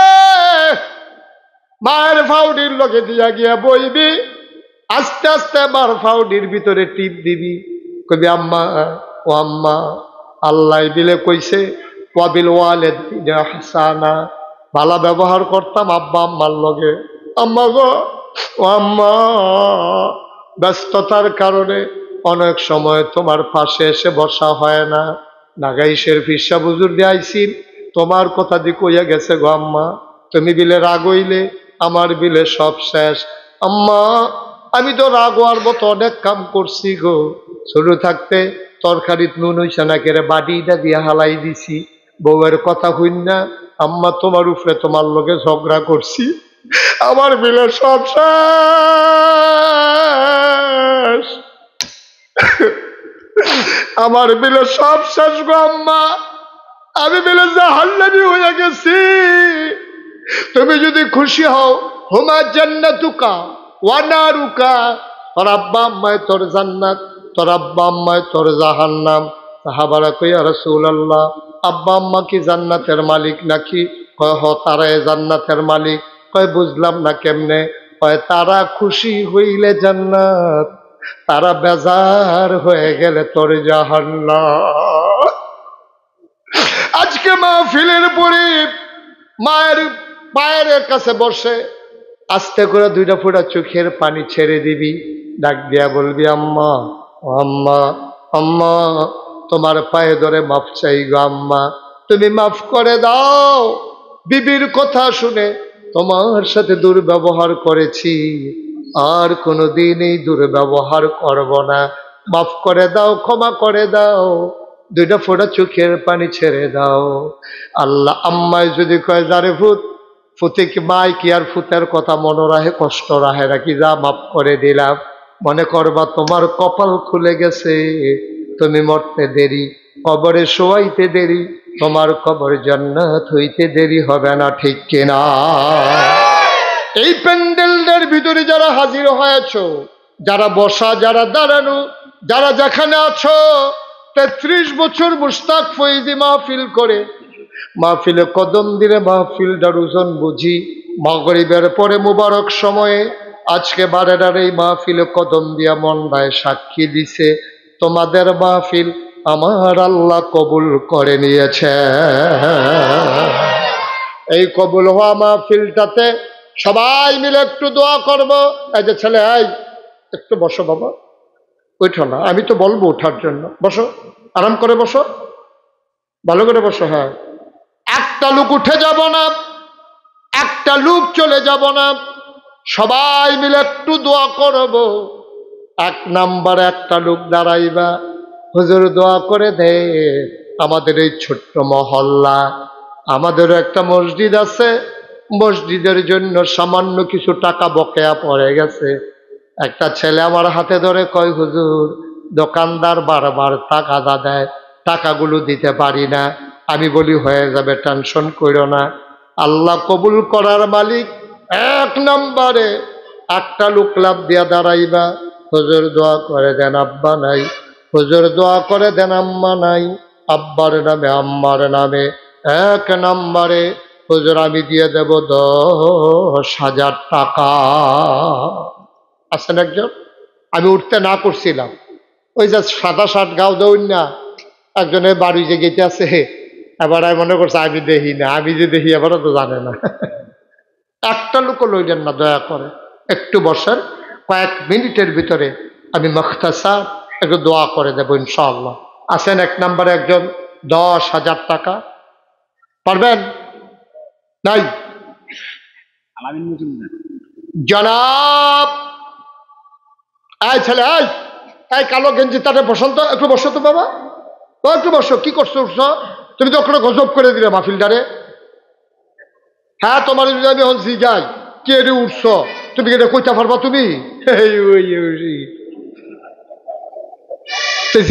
মায়ের ফাউডির লগে দিয়া গিয়া বইবি, আস্তে আস্তে মার ফাউডির ভিতরে টিপ দিবি, কবি আম্মা ও আম্মা আল্লাহ দিলে কইছে ওয়াবিল ওয়ালিদাইনি ইহসানা, ভালো ব্যবহার করতাম আব্বা আম্মার লগে। আম্মা গো ও আম্মা ব্যস্ততার কারণে অনেক সময় তোমার পাশে এসে বসা হয় না, নাগাইশের ফিসা বুজুর দিয়ে আইসি তোমার কথা দিয়ে কইয়া গেছে গো আম্মা, তুমি বিলে রাগ হইলে আমার বিলে সব শেষ। আম্মা আমি তো রাগ হওয়ার মতো অনেক কাম করছি গো, ছোট থাকতে তরকারিত নুন হইছে না কেড়ে বাটিটা দিয়ে হালাই দিছি, বউয়ের কথা হইন না আম্মা তোমার উপরে তোমার লগে ঝগড়া করছি, আমার বিলে সব শেষ, আমার বিলে সব শেষ গো আম্মা, আমি বিলে জাহান্নামী হয়ে গেছি। তুমি যদি খুশি হও হুমা জান্নাতুকা ওয়া নারুকা, তোর আব্বা আম্মায় তোর জান্নাত, তোর আব্বা আম্মায় তোর জাহান্নাম। সাহাবারা কই ইয়া রাসূলুল্লাহ আব্বা আম্মা কি জান্নাতের মালিক নাকি? কয় হ তারা জান্নাতের মালিক। কয় বুঝলাম না কেমনে? কয় তারা খুশি হইলে জান্নাত, তারা বেজার হয়ে গেলে তোর জাহান্নাম। আজকে মাহফিলের পরে মায়ের পায়ের কাছে বসে আস্তে করে 2টা ফোঁটা চোখের পানি ছেড়ে দিবি, ডাক দিয়া বলবি আম্মা ও আম্মা, আম্মা তোমার পায়ে ধরে মাফ চাই গো আম্মা, তুমি মাফ করে দাও, বিবির কথা শুনে তোমার সাথে দুর্ব্যবহার করেছি, আর কোনোদিন এই দুর্ব্যবহার করব না, মাফ করে দাও, ক্ষমা করে দাও, 2টা ফোঁটা চোখের পানি ছেড়ে দাও। আল্লাহ আম্মায় যদি কয় যারে ফুত, ফুতে কি মাই কি আর ফুতের কথা মনে রাহে, কষ্ট রাহে নাকি, যা মাফ করে দিলাম, মনে করবা তোমার কপাল খুলে গেছে, তুমি মরতে দেরি, কবরে শোয়াইতে দেরি, তোমার কবর জান্নাত হইতে দেরি হবে না, ঠিক কিনা? এই প্যান্ডেলদের ভিতরে যারা হাজির হয়েছো, যারা বসা, যারা দাঁড়ানো, যারা যেখানে আছো, 33 বছর মুশতাক ফৈজি মাহফিল করে, মাহফিলে কদম দিলে মাহফিলটার ওজন বুঝি, মাগরিবের পরে মুবারক সময়ে আজকে বারেদার এই মাহফিলে কদম দিয়া মন্দায় সাক্ষী দিছে তোমাদের মাহফিল আমার আল্লাহ কবুল করে নিয়েছে। এই কবুল হওয়া মাহফিলটাতে সবাই মিলে একটু দোয়া করব। এই যে ছেলে, এই একটু বসো বাবা, ওইঠো না, আমি তো বলবো ওঠার জন্য, বসো, আরাম করে বসো, ভালো করে বসো। হ্যাঁ, একটা লোক উঠে যাব না, একটা লোক চলে যাব না, সবাই মিলে একটু দোয়া করব। 1 নাম্বার একটা লোক দাঁড়াইবা, হুজুর দোয়া করে দে আমাদের এই ছোট্ট মহল্লা, আমাদের একটা মসজিদ আছে, মসজিদের জন্য সামান্য কিছু টাকা বকেয়া পড়ে গেছে। একটা ছেলে আমার হাতে ধরে কয় হুজুর দোকানদার বারবার টাকা দেয়, টাকাগুলো দিতে পারি না। আমি বলি হয়ে যাবে, টেনশন করো না, আল্লাহ কবুল করার মালিক। 1 নম্বরে একটা লোক লাভ দিয়া দাঁড়াইবা, হুজুর দোয়া করে দেন আব্বা নাই, হুজুর দোয়া করে দেন আম্মা নাই, আব্বার নামে আম্মার নামে 1 নম্বরে হুজুর আমি দিয়ে দেব 10,000 টাকা। আছেন একজন, আমি উঠতে না করছিলাম, ওই যে সাদা শার্ট গাও দৌড় না, একজনের বাড়ি যে গেতে আছে, এবার আমি মনে করছে আমি দেখি না, আমি যে দেখি এবারও তো জানে না। একটা লোকও লইলেন না, দয়া করে একটু বসেন, কয়েক মিনিটের ভিতরে আমি মুখতাসার একটু দোয়া করে দেবো ইনশাআল্লাহ। আছেন 1 নম্বরে একজন, 10,000 টাকা পারবেন? নাই? জনাব এই ছেলে, এই কালো গেঞ্জি তারে বসন্ত, একটু বসো তো বাবা, একটু বসো, কি করছো উঠছ তুমি? তো ওখানে গজব করে দিলে মাহফিলটারে। হ্যাঁ তোমার যদি আমি এখন জিগাই কে রে উঠছ তুমি কি এটা কইতে পারবা তুমি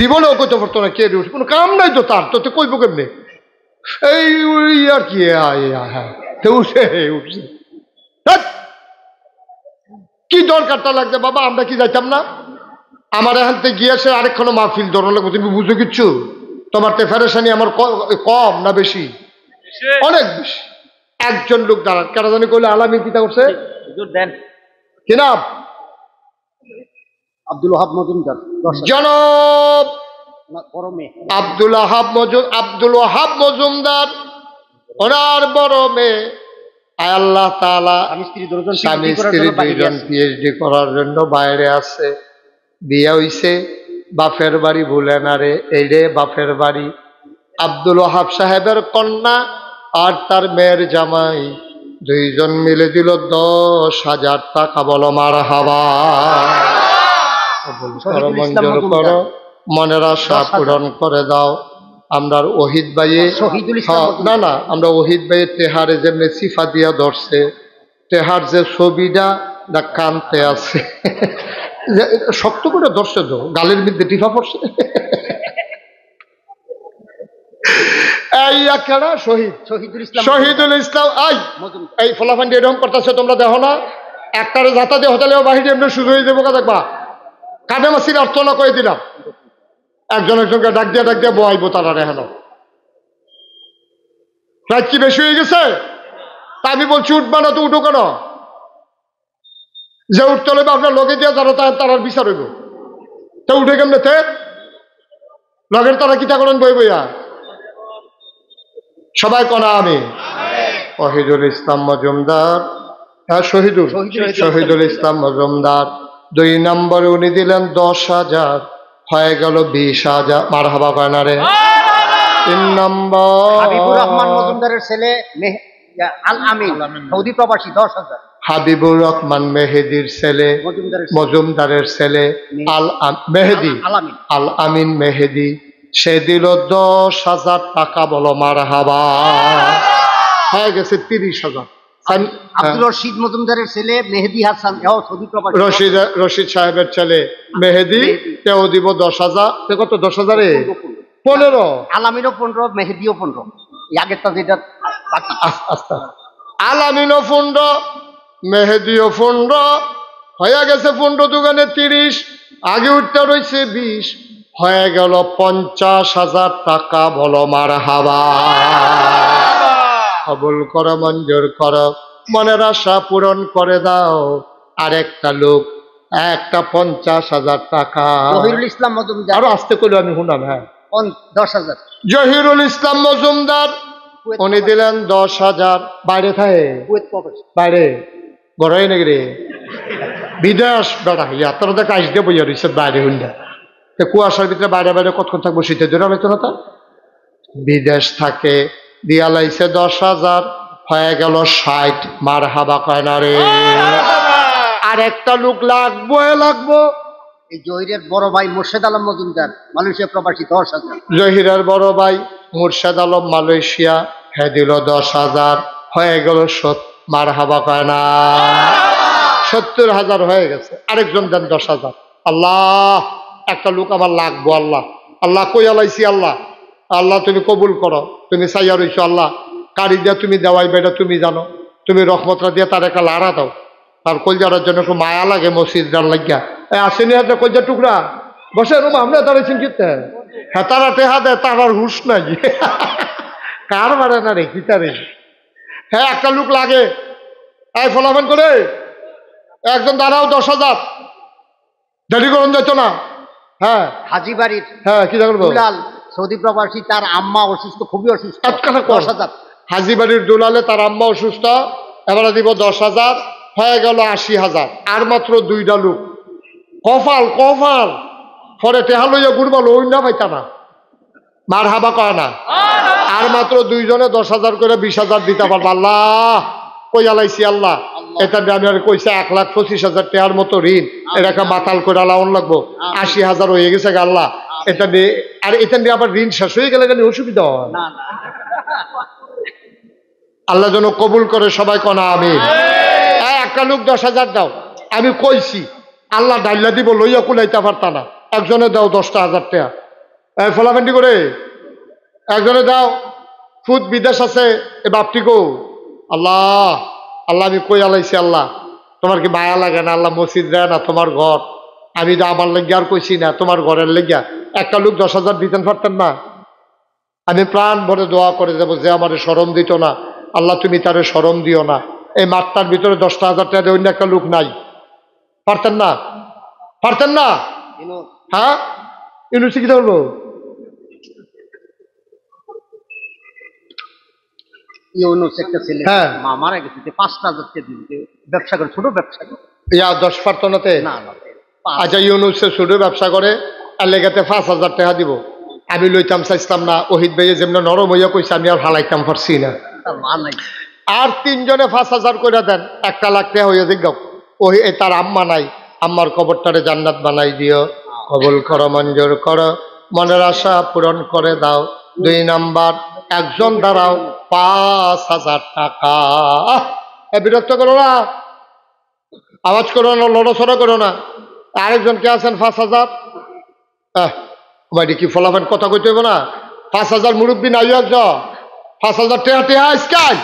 জীবনেও কইতে পারতো না কে রে উঠছে কোনো কাম নাই তো তার তো কইব কেমনে এই ওই আর কি হ্যাঁ উঠছে উঠছে কি দরকারটা লাগছে বাবা আমরা কি যাইতাম না আমার এখান থেকে গিয়েছে আরেকখানো মাহফিল ধরো লাগবে তুমি বুঝো কিচ্ছু তোমার প্রেফারেশনই আমার কম না বেশি অনেক বেশি একজন লোক দাঁড়ান কেন জানি কইলে আলামিন কিতা করছে কি নাম আব্দুল ওহাব মজুমদার জনাব আব্দুল ওহাব মজুমদার ওনার বড় মেয়ে আল্লাহ তাআলা স্বামী স্ত্রী দুইজন পিএইচডি করার জন্য বাইরে আছে বিয়ে হইছে বাপের বাড়ি ভুলে না রে এই রে বাপের বাড়ি আব্দুল ওহাব সাহেবের কন্যা আর তার মেয়ের জামাই দুইজন মিলে দিল 10,000 টাকা বলো মারহাবা মঞ্জুর করো মনের আশা পূরণ করে দাও আমরা ওহিদ ভাইয়ে না না আমরা ওহিদ ভাইয়ের তেহারে যেমনি সিফা দিয়া ধরছে তেহার যে ছবিটা না কানতে আছে শক্ত করে ধরছে তো গালের মধ্যে টিফা পড়ছে শহীদুল ইসলাম এই ফলাফান্ডি এরকম করতেছে তোমরা দেখো না একটারে যাতা দিয়ে হোটেলেও বাহিরে এমনি শুরু হয়ে দেবো দেখবা কানে মাসির অর্থ না করে দিলাম একজন একজনকে ডাক দিয়ে বয়াইবো তারা রেহানো রাত কি বেশি হয়ে গেছে তা আমি বলছি উঠবা না তো উঠো কেন যে উঠতে হলে আপনার লগে দিয়ে যারা তারার বিচার হইব তো উঠে কেমনে তে লগের তারা কিতা করেন বই বইয়া সবাই কনা আমি ওহিদুল ইসলাম মজুমদার হ্যাঁ শহীদুল ইসলাম মজুমদার 2 নম্বরে উনি দিলেন 10,000 হয়ে গেল 20,000 মারহাবা কয় না রে 3 নম্বর হাবিবুর রহমান মজুমদারের ছেলে আল আমিন সৌদি প্রবাসী 10,000 হাবিবুর রহমান মেহেদির ছেলে মজুমদারের ছেলে আল আমিন মেহেদি সে দিল 10,000 টাকা বলো মারহাবা হয়ে গেছে 30,000 আব্দুল রশিদ মজুমদারের ছেলে মেহেদি হাসান সৌদি প্রবাসী রশিদ সাহেবের ছেলে মেহেদি তেও দিব 10,000 কত 10,000 15 আলামিনও 15 মেহেদিও 15 এই আগেরটা যেটা আস্তে আলামিনও 15 মেহেদিও 15 হয়ে গেছে 15 দোকানে 30 আগে উঠতে রয়েছে 20 হয়ে গেল 50,000 টাকা বলো মারহাবা কবুল করো মঞ্জুর করো মনের আশা পূরণ করে দাও আরেকটা লোক একটা 50,000 টাকা জহিরুল ইসলাম মজুমদার আরো আসতে করলে আমি শুনাম হ্যাঁ 10,000 জহিরুল ইসলাম মজুমদার উনি দিলেন 10,000 বাইরে থাকে বাইরে বড়ই নাকি রে বিদেশ বেড়া ইয়া তোর দেখ আইস দিয়ে বইয়া রয়েছে বাইরে হুন্ডা কুয়াশার ভিতরে বাইরে বাইরে কতক্ষণ থাকবো শীতের জন্য আলোচনা তা বিদেশ থাকে দিয়া লাইছে 10,000 হয়ে গেল 60 মারহাবা কয় না রে আর একটা লোক লাগবো এই জহিরের বড় ভাই মুর্শেদ আলম মজুমদার মালয়েশিয়া প্রবাসী 10,000 জহিরের বড় ভাই মুর্শেদ আলম মালয়েশিয়া হ্যাঁ দিল 10,000 হয়ে গেল মারহাবা কয় না 70,000 হয়ে গেছে আরেকজন দেন 10,000 আল্লাহ একটা লোক আমার লাগবো আল্লাহ কই আলাইছি আল্লাহ তুমি কবুল করো তুমি চাইয়া রইছো আল্লাহ কারি দিয়া তুমি দেওয়াই বেটা তুমি জানো তুমি রহমতরা দিয়ে তার একটা লাড়া দাও তার কলজার জন্য একটু মায়া লাগে মসজিদ যার লাগিয়া আসেনি হাতে কলজা টুকরা বসে রুম আমরা দাঁড়াইছেন কিতে হ্যাঁ তারা টেহা দেয় তার হুশ নাই কার মারে না রে কিতারে হ্যাঁ একটা লোক লাগে এই ফলাফল করে একজন দাঁড়াও 10,000 দেরি করুন যেত না হ্যাঁ হাজিবাড়ির হ্যাঁ কি করবো সৌদি প্রবাসী তার আম্মা অসুস্থ খুবই অসুস্থ 10,000 হাজিবাড়ির দুলালে তার আম্মা অসুস্থ এবারে দিব 10,000 হয়ে গেল 80,000 আর মাত্র 2টা লোক কফাল পরে টেহা লইয়া ঘুরবাল ওই না পাইতা না মারহাবা কয় না আর মাত্র 2 জনে 10,000 করে 20,000 দিতে পারবো আল্লাহ কই আলাইছি আল্লাহ এটা আমি আর কইছে 1,25,000 টাকার মতো ঋণ এটাকে মাতাল করে লাউন লাগবো 80,000 হয়ে গেছে আল্লাহ এটা নিয়ে আর এটা নিয়ে আবার ঋণ শেষ হয়ে গেলে অসুবিধা হয় আল্লাহ যেন কবুল করে, সবাই কনা আমিন। একটা লোক 10,000 দাও, আমি কইছি আল্লাহ ডাইলা দিব, লইয়া কুলাইতে পারতা না, একজনে দাও 10,000 টাকা। ফলাফেন্ডি করে একজনে দাও, ফুট বিদেশ আছে, এ বাপটি গো, আল্লাহ আল্লাহ আমি কই আলাইছি, আল্লাহ তোমার কি মায়া লাগে না? আল্লাহ মসজিদ দেয় না তোমার ঘর, আমি তো আমার লেগে আর কইছি না, তোমার ঘরের লেগিয়া একটা লোক 10,000 দিতেন পারতেন না? আমি প্রাণ ভরে দোয়া করে দেবো, যে আমার শরম দিত না, আল্লাহ তুমি তারে শরম দিও না। এই মাঠটার ভিতরে 10,000 টাকা অন্য একটা লোক নাই, পারতেন না? পারতেন না? হ্যাঁ, ইউনিভার্সিটি কি হলো? ইউনুস একটা ছেলে হ্যাঁ, মারা গেছে, 5,000 টাকা দিতে ব্যবসা করে, ছোট ব্যবসা করে। ইয়া 10 পারতো নাতে? না না, আচ্ছা, ইউনুসে ছোট ব্যবসা করে, আর লেগাতে 5,000 টাকা দিব, আমি লইতাম চাইতাম না। ওহিদ ভাইয়ে যেমন নরম হইয়া কইছে, আমি আর হালাইতাম পারছি না। আর 3 জনে 5,000 করে দেন, 1 লাখ টাকা হইয়া জিজ্ঞাও। ওই তার আম্মা নাই, আম্মার কবরটারে জান্নাত বানাই দিও, কবুল করো, মঞ্জুর করো, মনের আশা পূরণ করে দাও। 2 নাম্বার, একজন দাঁড়াও, 5,000 টাকা। বিরক্ত করো না, আওয়াজ করো না, লড়াচড়া করো না। আরেকজন কে আছেন 5,000? কি ফলাফেন কথা কইতে হইব না? 5,000 মুরব্বী নাই একজন, 5,000 টেহা টেহা স্কাই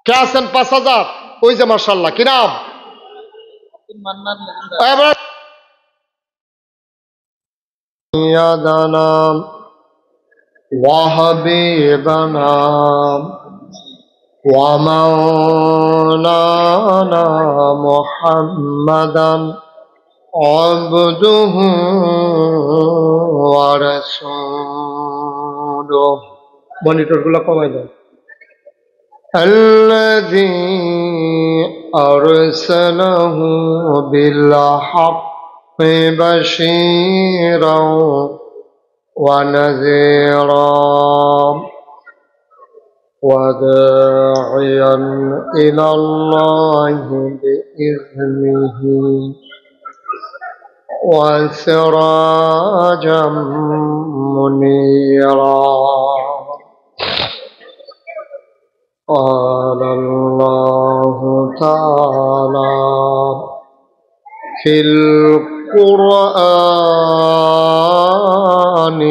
কে আছেন? 5,000। ওই যে মার্শাল্লাহ, কি নাম? নাম ওয়াহাবিবানা ওয়ামাওলানা মুহাম্মাদান আবদুহু ওয়া রাসূলুহু। মনিটরগুলো কমাই দাও। الذي أرسله بالحق بشيرا ونذيرا وداعيا إلى الله بإذنه وسراجا منيرا. قال الله تعالى في القرآن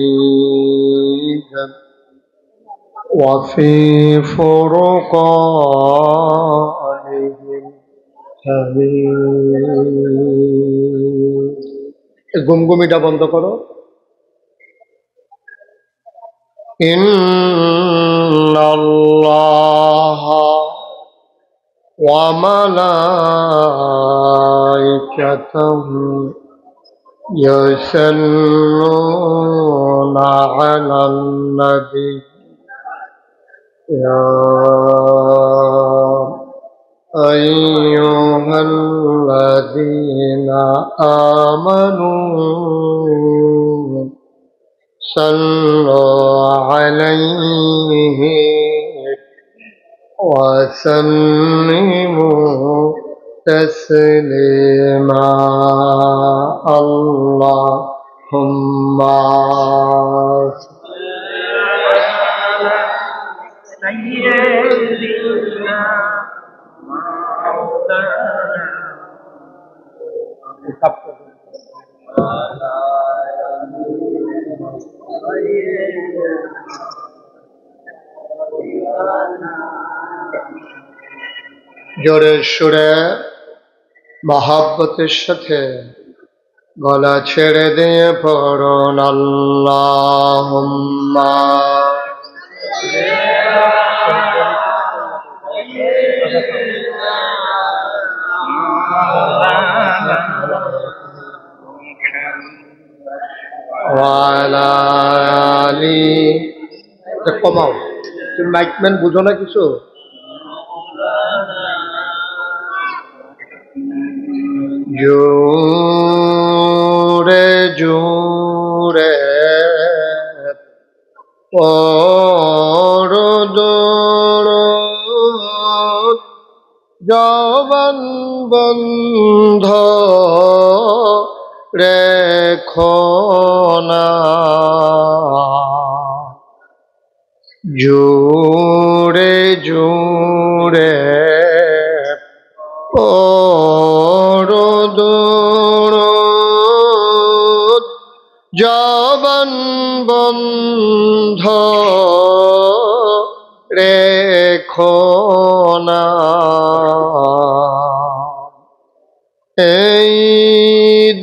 المجيد وفي فرقانه الحميد. গুমগুমিটা বন্ধ করো। إن الله وملائكته يصلون على النبي يا أيها الذين آمنوا صلوا عليه وسلموا تسليما. اللهم জোরে সুরে মহাব্বতের সাথে গলা ছেড়ে দিয়ে পড়ুন আল্লাহুম্মা ওয়ালা আলি। কমাও, তুমি মাইকম্যান বুঝো না কিছু? জোরে জোরে পরদরদ জবান বন্ধ রেখো না। জুড়ে দরুদ জবান বন্ধ রেখো না এই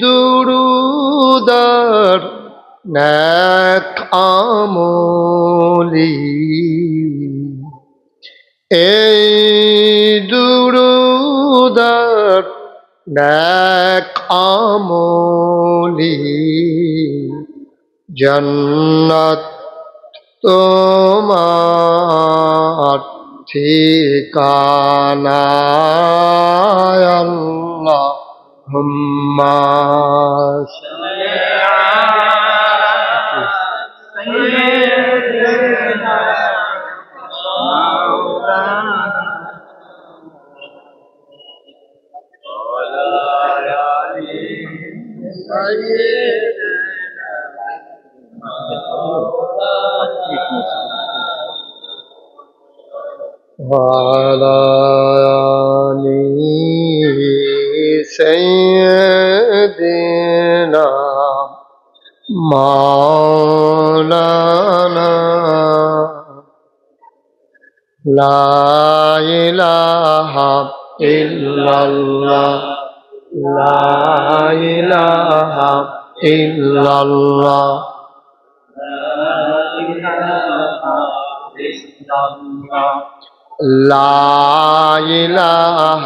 দুরুদার নেক আমলি এই দুরুদার নেক আমলি জান্নাত তোমার ঠিকানা আল্লাহুম্মা وعلى آل سيدنا مولانا لا إله إلا الله لا إله إلا الله لا إله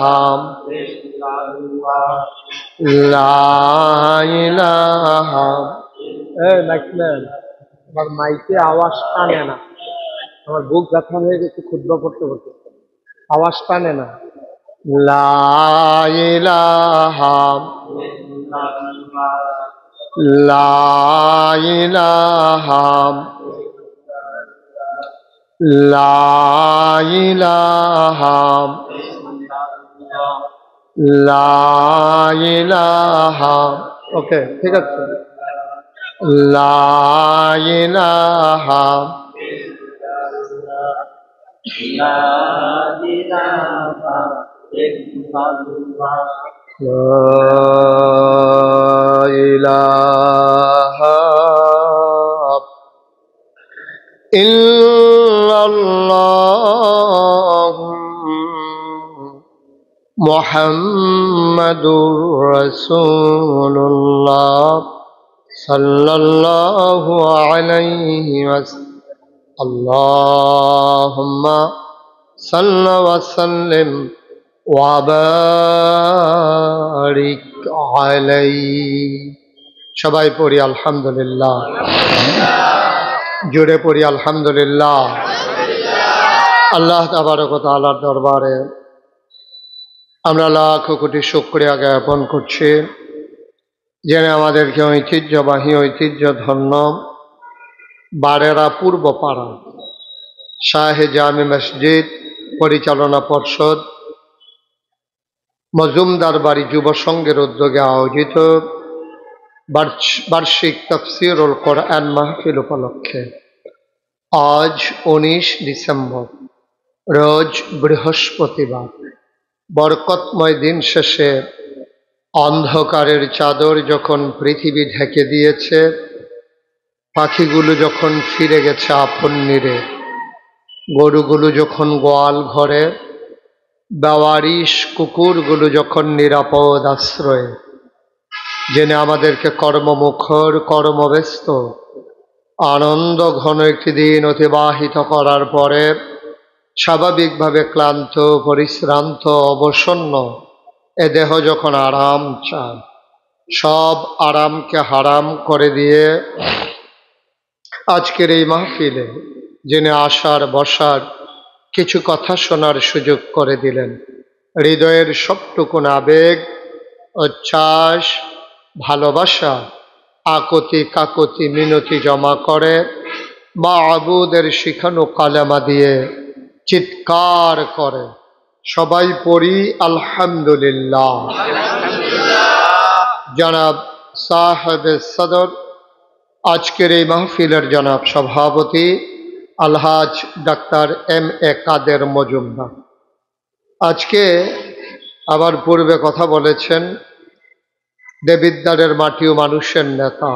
لا إله আমার মাইকে আওয়াজ টানে না, আমার বুক ব্যথা হয়ে গেছে খুতবা করতে করতে, আওয়াজ টানে না। لا إله لا إله لا إله لا إله ওকে ঠিক আছে لا إله لا إله إلا الله محمد رسول الله صلى الله عليه وسلم اللهم صل وسلم وبارك عليه সবাই পড়ি আলহামদুলিল্লাহ জোরে পড়ি আলহামদুলিল্লাহ আল্লাহ তাবারক ওয়া তাআলার দরবারে আমরা লাখ কোটি শুকরিয়া জ্ঞাপন করছি যিনি আমাদেরকে ঐতিহ্যবাহী ঐতিহ্যধন্য বারেরা পূর্ব পাড়া শাহে জামে মসজিদ পরিচালনা পর্ষদ মজুমদার বাড়ি যুব সংঘের উদ্যোগে আয়োজিত বার্ষিক তাফসীরুল কোরআন মাহফিল উপলক্ষে আজ 19 ডিসেম্বর রোজ বৃহস্পতিবার বরকতময় দিন শেষে অন্ধকারের চাদর যখন পৃথিবী ঢেকে দিয়েছে, পাখিগুলো যখন ফিরে গেছে আপন নীড়ে, গরুগুলো যখন গোয়াল ঘরে, বেওয়ারিশ কুকুরগুলো যখন নিরাপদ আশ্রয়ে, জেনে আমাদেরকে কর্মমুখর কর্মব্যস্ত আনন্দ ঘন একটি দিন অতিবাহিত করার পরে স্বাভাবিকভাবে ক্লান্ত পরিশ্রান্ত অবসন্ন এ দেহ যখন আরাম চায়, সব আরামকে হারাম করে দিয়ে আজকের এই মাহফিলে জেনে আসার বসার কিছু কথা শোনার সুযোগ করে দিলেন। হৃদয়ের সবটুকুন আবেগ উচ্ছ্বাস ভালোবাসা আকতি কাকতি মিনতি জমা করে মাবুদের শিখানো কালেমা দিয়ে চিৎকার করে সবাই পড়ি আলহামদুলিল্লাহ। জনাব সাহেব সদর, আজকের এই মাহফিলের জনাব সভাপতি আলহাজ ডাক্তার M.A. কাদের মজুমদার। আজকে আবার পূর্বে কথা বলেছেন দেবিদ্বারের মাটি ও মানুষের নেতা,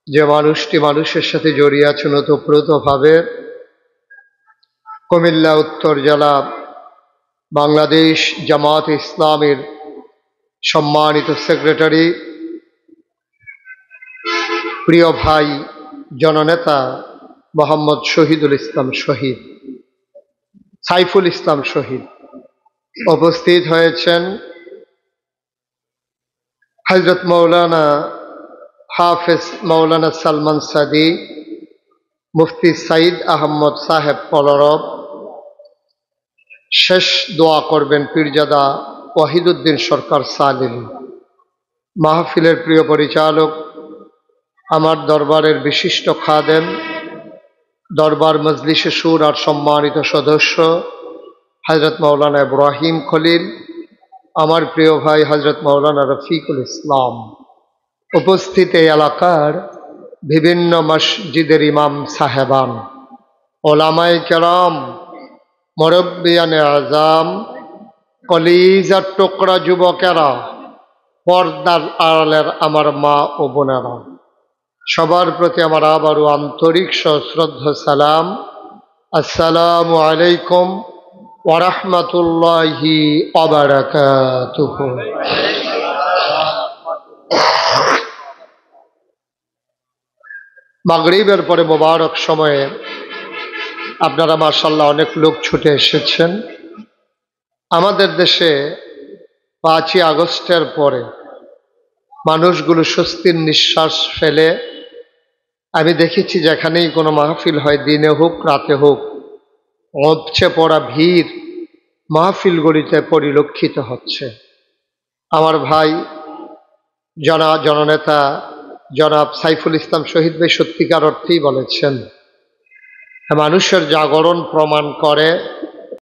যে মানুষটি মানুষের সাথে জড়িয়ে আছেন ওতপ্রোতভাবে। কুমিল্লা উত্তর জেলা বাংলাদেশ জামাত ইসলামের সম্মানিত সেক্রেটারি, প্রিয় ভাই জননেতা মোহাম্মদ শহীদুল ইসলাম শহীদ, সাইফুল ইসলাম শহীদ। উপস্থিত হয়েছেন হযরত মৌলানা হাফেজ মৌলানা সালমান সাদি, মুফতি সাইদ আহমদ সাহেব পলরব। শেষ দোয়া করবেন পীরজাদা ওয়াহিদুদ্দিন সরকার সালিম। মাহফিলের প্রিয় পরিচালক, আমার দরবারের বিশিষ্ট খাদেম, দরবার মজলিসে সুর আর সম্মানিত সদস্য হযরত মৌলানা ইব্রাহিম খলিল, আমার প্রিয় ভাই হযরত মৌলানা রফিকুল ইসলাম, উপস্থিত এই এলাকার বিভিন্ন মসজিদের ইমাম সাহেবান, ওলামায়ে কেরাম, মুরব্বিয়ানে আযাম, কলিজার টুকরা যুবকেরা, পর্দার আড়ালের আমার মা ও বোনেরা, সবার প্রতি আমার আবারও আন্তরিক সশ্রদ্ধ সালাম। আসসালামু আলাইকুম ওয়া রাহমাতুল্লাহি ওয়া বারাকাতুহু। মাগরিবের পরে মোবারক সময়ে আপনারা মাশাআল্লাহ অনেক লোক ছুটে এসেছেন। আমাদের দেশে 5ই আগস্টের পরে মানুষগুলো স্বস্তির নিঃশ্বাস ফেলে। আমি দেখেছি যেখানেই কোনো মাহফিল হয়, দিনে হোক রাতে হোক, উপচে পড়া ভিড় মাহফিলগুলিতে পরিলক্ষিত হচ্ছে। আমার ভাই জননেতা জনাব সাইফুল ইসলাম শহীদ ভাই সত্যিকার অর্থেই বলেছেন, মানুষের জাগরণ প্রমাণ করে